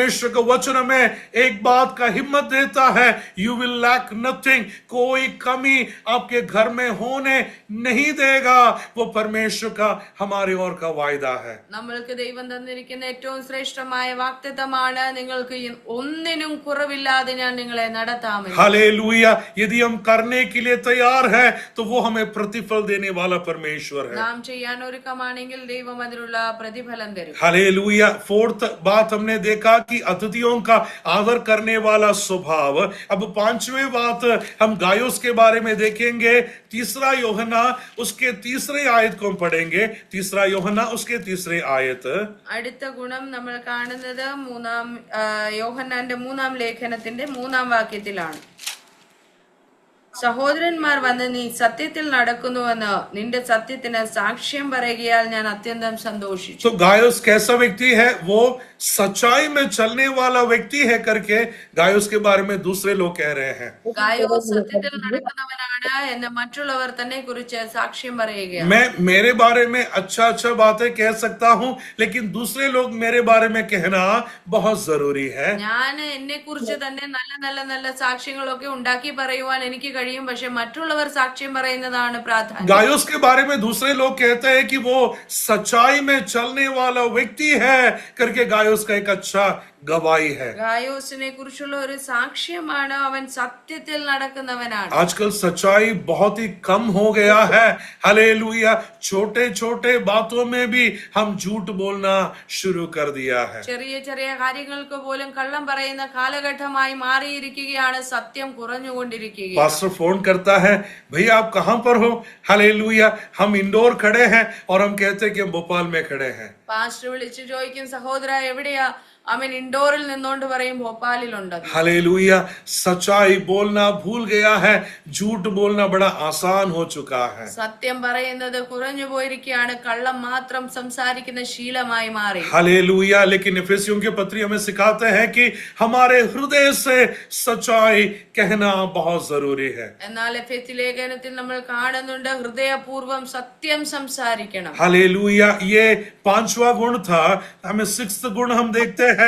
परमेश्वर का वचन हमें एक बात का हिम्मत देता है, यू विल लैक नथिंग, कोई कमी आपके घर में होने नहीं देगा। वो परमेश्वर का हमारे और का वायदा है। നമ്മൾക്ക് ദൈവം തന്നിരിക്കുന്ന ഏറ്റവും ശ്രേഷ്ഠമായ വാഗ്ദത്തമാണ്, നിങ്ങൾക്ക് ഒന്നിനും കുറവില്ലാതെ ഞാൻ നിങ്ങളെ നടത്താമെന്ന്. हालेलुया। यदि हम करने के लिए तैयार है तो वो हमें प्रतिफल देने वाला परमेश्वर है। നാം ചെയ്യാൻ ഒരുക്കമാണെങ്കിൽ ദൈവം അതിനുള്ള പ്രതിഫലം തരും. हालेलुया। फोर्थ बात हमने देखा कि अतिथियों का आदर करने वाला स्वभाव। अब पांचवें बात हम गायोस के बारे में देखेंगे। तीसरा यूहन्ना उसके तीसरे आयत को हम पढ़ेंगे। तीसरा यूहन्ना उसके तीसरे आयत। അടുത്ത ഗുണം നമ്മൾ കാണുന്നത് യോഹന്നാന്റെ 3-ാം ലേഖനത്തിന്റെ 3-ാം വാക്യത്തിലാണ്. സഹോദരന്മാർ വന്ന് നീ സത്യത്തിൽ നടക്കുന്നുവെന്ന് നിന്റെ സത്യത്തിന് സാക്ഷ്യം പറയുകയാൽ ഞാൻ അത്യന്തം സന്തോഷിച്ചു. तो गायोस कैसा व्यक्ति है? वो सच्चाई में चलने वाला व्यक्ति है करके गायोस के बारे में दूसरे लोग कह रहे हैं। ഗായോസ് സത്യത്തിൽ നടക്കുന്നവനാണ് എന്ന് മറ്റുള്ളവർ തന്നെ കുറിച്ച് സാക്ഷ്യം പറയുകയാണ്. मैं मेरे बारे में अच्छा बातें कह सकता हूँ, लेकिन दूसरे लोग मेरे बारे में कहना बहुत जरूरी है। ഞാൻ എന്നെ കുറിച്ച് തന്നെ നല്ല സാക്ഷ്യങ്ങളൊക്കെ ഉണ്ടാക്കി പറയുവാൻ എനിക്ക് കഴിയും, പക്ഷെ മറ്റുള്ളവർ സാക്ഷ്യം പറയുന്നതാണ് പ്രാധാന്യം. गायोस के बारे में दूसरे लोग कहते हैं कि वो सच्चाई में चलने वाला व्यक्ति है करके गायोस का एक अच्छा गवाही है। ഗായോസിനെ കുറിച്ചുള്ള ഒരു സാക്ഷ്യമാണ്, അവൻ സത്യത്തിൽ നടക്കുന്നവനാണ്. आजकल सच्चाई बहुत ही कम हो गया है। हालेलुया। छोटे बातों में भी हम झूठ बोलना शुरू कर दिया है। ചെറിയ കാര്യങ്ങൾക്ക് പോലും കള്ളം പറയുന്ന കാലഘട്ടമായി മാറിയിരിക്കുകയാണ്. സത്യം കുറഞ്ഞുകൊണ്ടിരിക്കുകയാണ്. पास्टर फोन करता है, भैया आप कहां पर हो? हालेलुया। हम इंदौर खड़े हैं और हम कहते हैं कि हम भोपाल में खड़े हैं। പാസ്റ്റർ വിളിച്ചു ചോദിക്കും, സഹോദര എവിടെയാ? അവൻ ഇൻഡോറിൽ നിന്നോണ്ട് പറയും ഭോപ്പാലിലുണ്ട്. हालेलुया। सच्चाई बोलना भूल गया है, झूठ बोलना बड़ा आसान हो चुका है। സത്യം പറയുന്നത് കുറഞ്ഞു പോയിരിക്കുകയാണ്, കള്ളം മാത്രം സംസാരിക്കുന്ന ശീലമായി മാറി. हालेलुया। लेकिन इफिसियों के पत्री हमें सिखाते हैं कि हमारे हृदय से सच्चाई कहना बहुत जरूरी है। എന്നാൽ എഫെസ്യ ലേഖനത്തിൽ നമ്മൾ കാണുന്നുണ്ട്, ഹൃദയപൂർവ്വം സത്യം സംസാരിക്കണം. हालेलुया। ये पांचवा गुण था। हमें सिक्स्थ गुण हम देखते हैं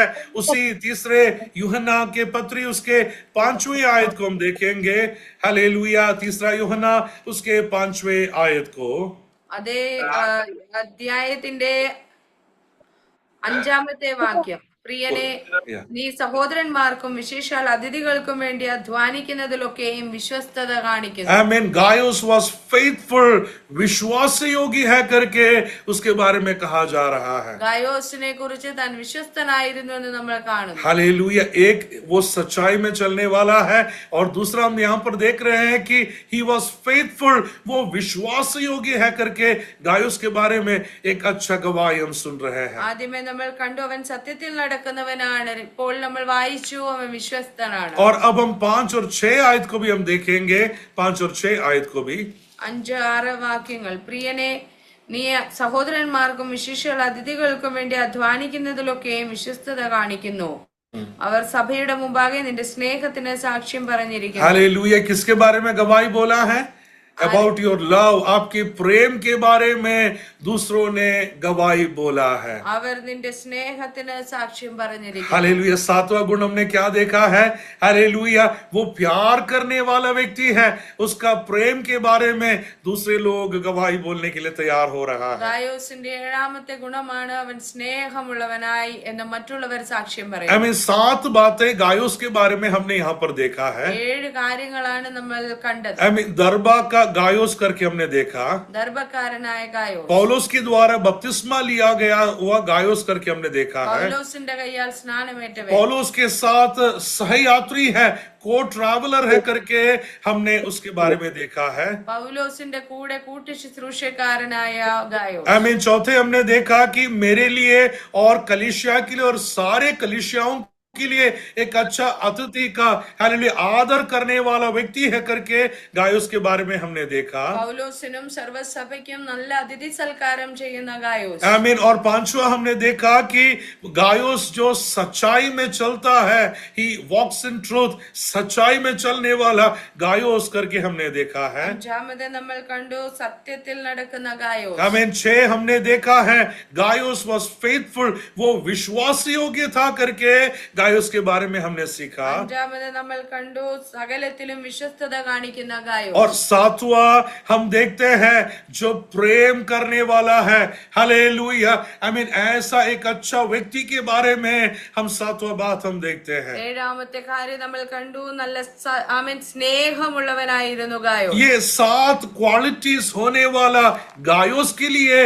उसी तीसरे यूहन्ना के पत्री उसके 5वें आयत को हम देखेंगे। हालेलुया। तीसरा यूहन्ना उसके 5वें आयत को। അതേ അധ്യായത്തിന്റെ 5-ാമത്തെ വാക്യം, പ്രിയനെ നീ സഹോദരന്മാർക്കും വിശേഷാൽ അതിഥികൾക്കും വേണ്ടി അധ്വാനിക്കുന്നതിലൊക്കെയും വിശ്വസ്തത കാണിക്കുന്നു. आमीन। गायोस was faithful, विश्वास योगी है करके उसके बारे में कहा जा रहा है। ഗായോസിനെ കുറിച്ച് താൻ വിശ്വസ്തനായിരുന്നു എന്ന് നമ്മൾ കാണുന്നു. हालेलुया। एक वो सच्चाई में चलने वाला है और दूसरा हम यहाँ पर देख रहे हैं कि he was faithful, वो विश्वास योगी है करके गायोस के बारे में एक अच्छा गवाही हम सुन रहे हैं। ആദ്യമേ നമ്മൾ കണ്ടു, അവൻ സത്യത്തിൽ നടക്കുന്നവനാണ്. ഇപ്പോൾ നമ്മൾ വായിച്ചു, അവൻ വിശ്വസ്തനാണ്. और अब हम 5 और 6 आयत को भी हम देखेंगे। 5 और 6 आयत को भी। 5-6 വാക്യങ്ങൾ, പ്രിയനെ നീ സഹോദരന്മാർക്കും വിശേഷാൽ അതിഥികൾക്കും വേണ്ടി അധ്വാനിക്കുന്നതിലൊക്കെയും വിശ്വസ്തത കാണിക്കുന്നു. അവർ സഭയുടെ മുമ്പാകെ നിന്റെ സ്നേഹത്തിന് സാക്ഷ്യം പറഞ്ഞിരിക്കുന്നു. हालेलुया। किसके बारे में गवाही बोला है? अबाउट योर लव, आपके प्रेम के बारे में दूसरों ने गवाही बोला है। അവർ നിന്റെ സ്നേഹത്തിന് സാക്ഷ്യം പറഞ്ഞിരിക്കുന്നു. हालेलुया। 7वां गुण हमने क्या देखा है? हालेलुया। वो प्यार करने वाला व्यक्ति है, उसका प्रेम के बारे में दूसरे लोग गवाही बोलने के लिए तैयार हो रहा है। ഗായോസിന്റെ 7-ാമത്തെ ഗുണമാണ്, അവൻ സ്നേഹമുള്ളവനായി എന്ന് മറ്റുള്ളവർ സാക്ഷ്യം പറയും. हमें 7 बातें गायोस के बारे में हमने यहाँ पर देखा है। 7 കാര്യങ്ങളാണ് നമ്മൾ കണ്ടത്. हमें दरबा का गायोस करके हमने देखा। ദർഭക്കാരനായ ഗായോസ്, पौलुस के द्वारा बपतिस्मा लिया गया हुआ गायोस करके हमने देखा है। പൗലോസിന്റെ കയ്യാൽ സ്നാനമേറ്റവൻ, पौलुस के साथ सहयात्री है, को ट्रैवलर है करके हमने उसके बारे में देखा है। പൗലോസിന്റെ കൂടെ കൂട്ടുശുശ്രൂഷക്കാരനായ ഗായോസ്. आमीन। चौथे हमने देखा कि मेरे लिए और कलीसिया के लिए और सारे कलीसियाओं के लिए एक अच्छा अतिथि का हालेलुया आदर करने वाला व्यक्ति है करके गायोस के बारे में हमने देखा। പൗലോസിനും സർവ്വസഭയ്ക്കും നല്ല അതിഥി സൽക്കാരം ചെയ്യുന്ന ഗായോസ്. आमीन। और पांचवा हमने देखा कि गायोस जो सच्चाई में चलता है, ही वॉक्स इन ट्रूथ, सच्चाई में चलने वाला गायोस करके हमने देखा है। അഞ്ചാമത് നമ്മൾ കണ്ടു സത്യത്തിൽ നടക്കുന്ന ഗായോസ്. आमीन। 6 हमने देखा है गायोस वॉज फेथफुल, वो विश्वास योग्य था करके गायोस के बारे में हमने सीखा। അഞ്ചാമത് നമ്മൾ കണ്ടു സകലത്തിലും വിശ്വസ്തത കാണിക്കുന്ന ഗായോസ്. और 7वां हम देखते हैं जो प्रेम करने वाला है, हालेलुया। आमीन। ऐसा एक अच्छा व्यक्ति के बारे में हम 7वां बात हम देखते हैं। ഏഴാമത്തെ കാര്യം നമ്മൾ കണ്ടു നല്ല ആമേൻ സ്നേഹമുള്ളവനായിരുന്നു ഗായോസ്. ये 7 क्वालिटीज होने वाला गायोस के लिए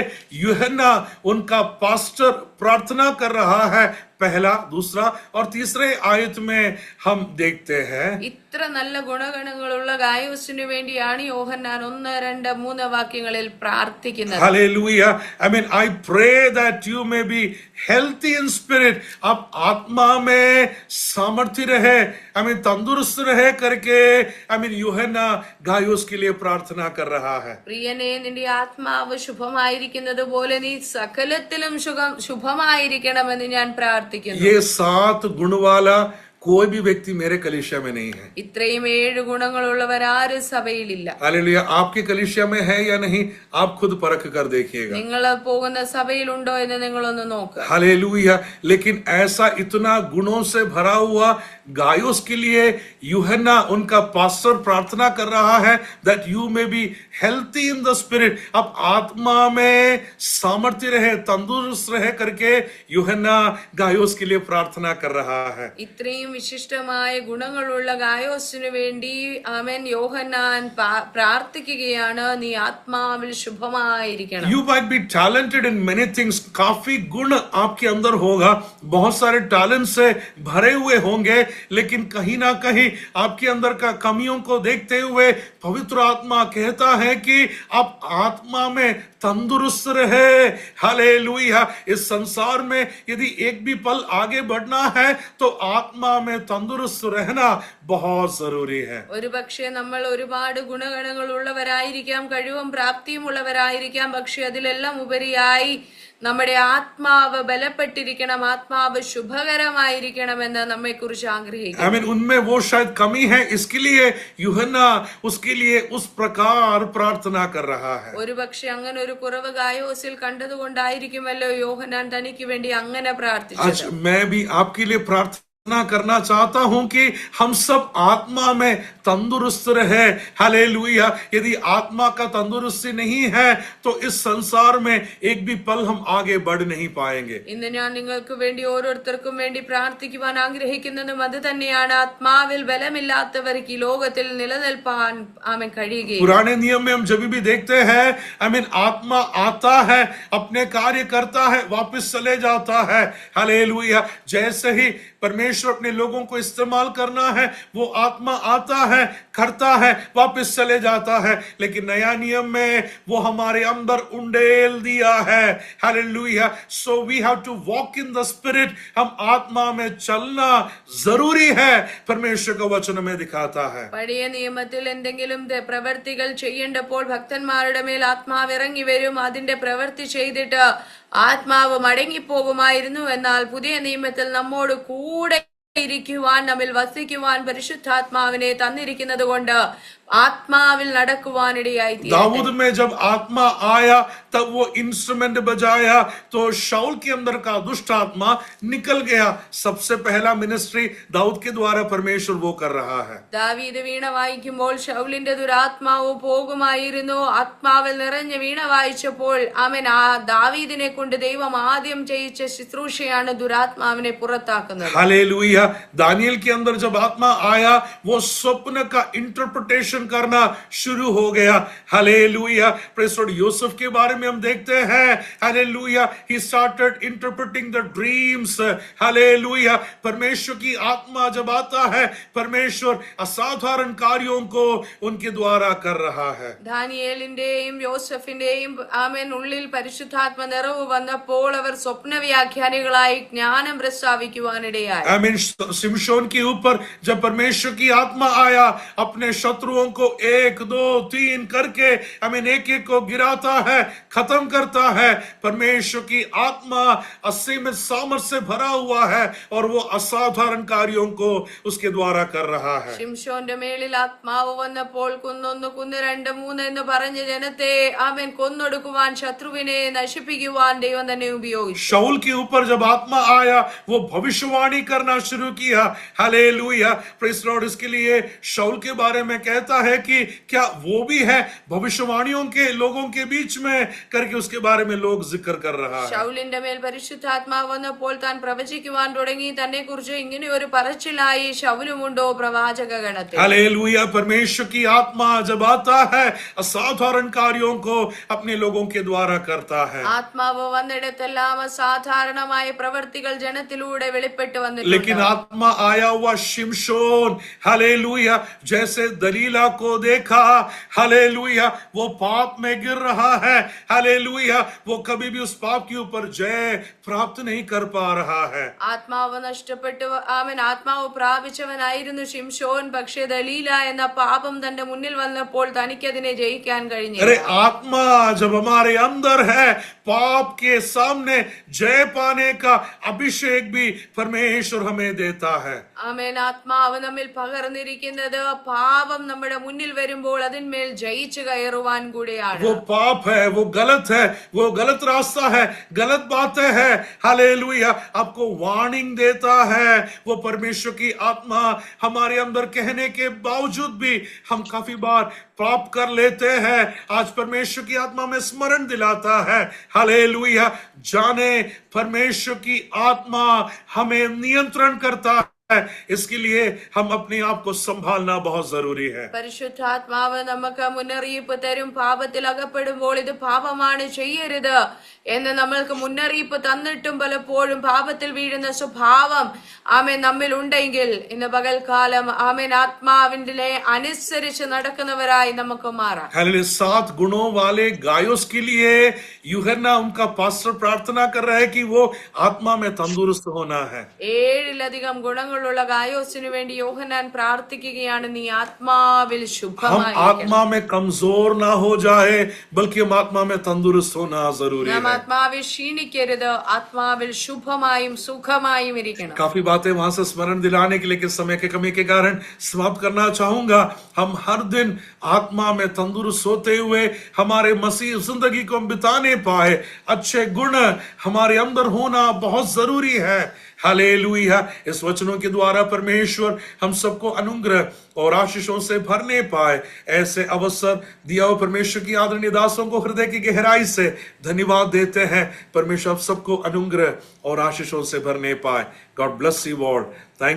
यूहन्ना उनका पास्टर प्रार्थना कर रहा है। पहला, दूसरा और तीसरे आयत में हम देखते हैं ഇത്ര നല്ല ഗുണഗണങ്ങളുള്ള ഗായോസിനു വേണ്ടിയാണ് യോഹന്നാൻ 1, 2, 3 വാക്യങ്ങളിൽ പ്രാർത്ഥിക്കുന്നത്. Hallelujah. I mean I pray that you may be healthy in spirit, आप आत्मा में सामर्थ्य रहे, आई मीन तंदुरुस्त रहे करके आई मीन यूहन्ना गायोस के लिए प्रार्थना कर रहा है। പ്രിയനെ, നിന്റെ ആത്മാവ് ശുഭമായിരിക്കുന്നത് പോലെ നീ സകലത്തിലും ശുഭമായിരിക്കണമെന്ന് ഞാൻ പ്രാർത്ഥിക്കുന്നു. ये 7 गुण वाला कोई भी व्यक्ति मेरे कलीसिया में नहीं है। ഇത്രയും 7 ഗുണങ്ങളുള്ളവരാരും സഭയിലില്ല. हालेलुया। आपके कलीसिया में है या नहीं, आप खुद परख कर देखिएगा। നിങ്ങൾ പോകുന്ന സഭയിലുണ്ടോ എന്ന് നിങ്ങളൊന്ന് നോക്കുക. हालेलुया। लेकिन ऐसा इतना गुणों से भरा हुआ गायोस के लिए यूहन्ना उनका पास्टर प्रार्थना कर रहा है that you may be healthy in the spirit, आप आत्मा में सामर्थ्य रहे, तंदुरुस्त रहे करके यूहन्ना गायोस के लिए प्रार्थना कर रहा है। ഇത്രയും വിശിഷ്ടമായ ഗുണങ്ങളുള്ള ഗായോസിനു വേണ്ടി ആമേൻ യോഹന്നാൻ പ്രാർത്ഥിക്കുകയാണ്, നീ ആത്മാവിൽ ശുഭമായിരിക്കണം. You might be talented in many things, काफी गुण आपके अंदर होगा, बहुत सारे टैलेंट से भरे हुए होंगे, लेकिन कहीं ना कहीं आपके अंदर का कमियों को देखते हुए पवित्र आत्मा कहता है कि आप आत्मा में तंदुरुस्त रहे। हालेलुया। इस संसार में यदि एक भी पल आगे बढ़ना है तो आत्मा में तंदुरुस्त रहना बहुत जरूरी है। ഒരു പക്ഷേ നമ്മൾ ഒരുപാട് ഗുണഗണങ്ങൾ ഉള്ളവരായിരിക്കാം, കഴിവും പ്രാപ്തിയും ഉള്ളവരായിരിക്കാം, പക്ഷെ അതിലെല്ലാം ഉപരിയായി നമ്മുടെ ആത്മാവ് ബലപ്പെട്ടിരിക്കണം, ആത്മാവ് ശുഭകരമായിരിക്കണമെന്ന് നമ്മെ കുറിച്ച് ആഗ്രഹിക്കുന്നു. I mean, उनमें वो शायद कमी है, इसके लिए यूहन्ना उसके लिए उस प्रकार प्रार्थना कर रहा है। ഒരു പക്ഷെ അങ്ങനെ ഒരു കുറവ് ഗായോസിൽ കണ്ടതുകൊണ്ടായിരിക്കുമല്ലോ യോഹന്നാൻ തനിക്ക് വേണ്ടി അങ്ങനെ പ്രാർത്ഥിച്ചത്. आज मैं भी आपके लिए प्रार्थना करना चाहता हूं कि हम सब आत्मा में तंदुरुस्त रहे। हालेलुया। यदि आत्मा का तंदुरुस्ती नहीं है तो इस संसार में एक भी पल हम आगे बढ़ नहीं पाएंगे। ഇന്ന് ഞാൻ നിങ്ങൾക്ക് വേണ്ടി ഓരോരുത്തർക്കും വേണ്ടി പ്രാർത്ഥിക്കുവാൻ ആഗ്രഹിക്കുന്നതും അത് തന്നെയാണ്. ആത്മാവിൽ ബലമില്ലാത്തവർക്ക് ഈ ലോകത്തിൽ നിലനിൽപ്പാൻ ആമേൻ കഴിയുകയില്ല. पुराने नियम में हम जब भी देखते हैं, आई मीन आत्मा आता है, अपने कार्य करता है, वापस चले जाता है। हालेलुया। जैसे ही परमेश्वर अपने लोगों को इस्तेमाल करना है, वो आत्मा आता है, करता है, वापस चले जाता है। लेकिन नया नियम में वो हमारे अंदर उंडेल दिया है। Hallelujah. So we have to walk in the spirit, हम आत्मा में चलना जरूरी है, परमेश्वर का वचन में दिखाता है। പഴയ നിയമത്തിൽ എന്തെങ്കിലും പ്രവൃത്തികൾ ചെയ്യേണ്ടപ്പോൾ ഭക്തന്മാരുടെ മേൽ ആത്മാവ് ഇറങ്ങി വരും, അതിന്റെ പ്രവൃത്തി ചെയ്തിട്ട് ആത്മാവ് മടങ്ങിപ്പോകുമായിരുന്നു. എന്നാൽ പുതിയ നിയമത്തിൽ നമ്മോട് കൂടെ ഇരിക്കുവാൻ, നമ്മിൽ വസിക്കുവാൻ പരിശുദ്ധാത്മാവിനെ തന്നിരിക്കുന്നത് കൊണ്ട് ആത്മാവിൽ നടക്കുവാനിടയായി. दाऊद में जब आत्मा आया तब वो इंस्ट्रूमेंट बजाया तो शाऊल के अंदर का दुष्ट आत्मा निकल गया। सबसे पहला मिनिस्ट्री दाऊद के द्वारा परमेश्वर वो कर रहा है। ദാവീദ് വീണ വായിക്കുമ്പോൾ ശൗലിന്റെ ദുരാത്മാവ് പോകുമായിരുന്നു. ആത്മാവിൽ നിറഞ്ഞ് വീണ വായിച്ചപ്പോൾ ആമേൻ ആ ദാവീദിനെ കൊണ്ട് ദൈവം ആദ്യം ചെയ്യിച്ച ശുശ്രൂഷയാണ് ദുരാത്മാവിനെ പുറത്താക്കുന്നത്. हालेलुया। दानियल के अंदर जब आत्मा आया वो स्वप्न का इंटरप्रिटेशन सेलिब्रेशन करना शुरू हो गया। Hallelujah, praise Lord. यूसुफ के बारे में हम देखते हैं, hallelujah, he started interpreting the dreams. Hallelujah, परमेश्वर की आत्मा जब आता है, परमेश्वर असाधारण कार्यों को उनके द्वारा कर रहा है। ദാനിയേലിന്റെയും യോസഫിന്റെയും ആമേൻ ഉള്ളിൽ പരിശുദ്ധാത്മ നിറവ് വന്നപ്പോൾ അവർ സ്വപ്ന വ്യാഖ്യാനികളായി ജ്ഞാനം പ്രസ്താവിക്കുവാനിടയായി। आमीन। शिमशोन के ऊपर जब परमेश्वर की आत्मा आया, अपने शत्रुओं को 1 2 3 करके आमीन एक एक को गिराता है, खत्म करता है। परमेश्वर की आत्मा असीमित सामर्थ्य से भरा हुआ है और वो असाधारण कार्यों को उसके द्वारा कर रहा है। ശിംശോന്റെ മേളിൽ ആത്മാവ് വന്നപ്പോൾ കുന്നൊന്ന് കുന്ന് 2 3 എന്ന് പറഞ്ഞ ജനത്തെ ആമേൻ കൊന്നൊടുക്കുവാൻ, ശത്രുവിനെ നശിപ്പിക്കുവാൻ ദൈവം തന്നെ ഉപയോഗിച്ചു। शाऊल के ऊपर जब आत्मा आया, वो भविष्यवाणी करना शुरू किया। Hallelujah, praise Lord. इसके लिए शाऊल के बारे में कहता है कि क्या वो भी है भविष्यवाणियों के लोगों के बीच में करके उसके बारे में लोग जिक्र कर रहा है। ശൗലിന്റെ മേൽ പരിശുദ്ധാത്മാവ് വന്നപ്പോൾ താൻ പ്രവചിക്കുവാൻ തുടങ്ങി। തന്നെ കുറിച്ച് ഇങ്ങനെ ഒരു പറച്ചിലായി, ശൗലുമുണ്ടോ പ്രവാചക ഗണത്തിൽ। हालेलुया, परमेश्वर की आत्मा जब आता है, असाधारण कार्यों को अपने लोगों के द्वारा करता है। ആത്മാവ് വന്നിടത്തെല്ലാം അസാധാരണമായ പ്രവർത്തികൾ ജനത്തിലൂടെ വെളിപ്പെട്ട് വന്നിട്ടുണ്ട്। लेकिन आत्मा आया हुआ शिमशोन, हालेलुया, जैसे दलीला को देखा, हालेलुया, वो पाप में गिर रहा है। हालेलुया, वो कभी भी उस पाप के ऊपर जय प्राप्त नहीं कर पा रहा है। ആത്മാവ് നഷ്ടപ്പെട്ടു ആമൻ ആത്മാവ് പ്രാപിച്ചവനായിരുന്നു ശിംശോൻ। പക്ഷേ ദലീല എന്ന പാപം തന്റെ മുന്നിൽ വന്നപ്പോൾ തനിക്കതിനെ ജയിക്കാൻ കഴിഞ്ഞില്ല। अरे आत्मा जब हमारे अंदर है, पाप के सामने जय पाने का अभिषेक भी परमेश्वर हमें देता है। ആമേൻ ആത്മാവ് നമ്മിൽ പകർന്നിരിക്കുന്നത് പാപം നമ്മുടെ മുന്നിൽ വരുമ്പോൾ അതിന്മേൽ ജയിച്ചു കയറുവാൻ കൂടിയാണ്। वो पाप है, वो गलत है, वो गलत रास्ता है, गलत बातें है। हालेलुया, आपको वार्निंग देता है। वो परमेश्वर की आत्मा हमारे अंदर कहने के बावजूद भी हम काफी बार पाप कर लेते हैं। आज परमेश्वर की आत्मा में स्मरण दिलाता है। हालेलुया, जाने परमेश्वर की आत्मा हमें नियंत्रण करता है। इसके लिए हम अपने आप को संभालना बहुत जरूरी है। പരിശുദ്ധാത്മാവ് നമുക്ക് മുന്നറിയിപ്പ് തരും। പാപത്തിൽ അകപ്പെടുമ്പോൾ ഇത് പാപമാണ്, ചെയ്യരുത് എന്ന് നമ്മൾക്ക് മുന്നറിയിപ്പ് തന്നിട്ടും പലപ്പോഴും പാപത്തിൽ വീഴുന്ന സ്വഭാവം ആമേൻ നമ്മിൽ ഉണ്ടെങ്കിൽ ഇന്ന് പകൽക്കാലം ആമേൻ ആത്മാവിന്റെ അനുസരിച്ച് നടക്കുന്നവരായി നമുക്ക് മാറാം। 7 गुणों वाले गायोस के लिए यूहन्ना उनका पास्टर प्रार्थना कर रहा है कि वो आत्मा में तंदुरुस्त होना है। 7 ഗുണങ്ങളുള്ള ഗായോസിനു വേണ്ടി യോഹന്നാൻ പ്രാർത്ഥിക്കുകയാണ്, നീ ആത്മാവിൽ हम ശുഭമായി आत्मा में कमजोर ना हो जाए, बल्कि हम आत्मा में तंदुरुस्त होना जरूरी നാം है। ആത്മാവിൽ ക്ഷീണിക്കരുത്, ആത്മാവിൽ ശുഭമായും സുഖമായും ഇരിക്കണം। काफी बातें वहां से स्मरण दिलाने के लिए कि समय के कमी के कारण समाप्त करना चाहूंगा। हम हर दिन आत्मा में तंदुरुस्त होते हुए हमारे मसीह जिंदगी को हम बिताने पाए, अच्छे गुण हमारे अंदर होना बहुत जरूरी है। हालेलुया, इस वचनों के द्वारा परमेश्वर हम सबको अनुग्रह और आशीषों से भरने पाए। ऐसे अवसर दिया हुआ परमेश्वर की आदरणीय दासों को हृदय की गहराई से धन्यवाद देते हैं। परमेश्वर आप सबको अनुग्रह और आशीषों से भरने पाए। God bless you all. Thank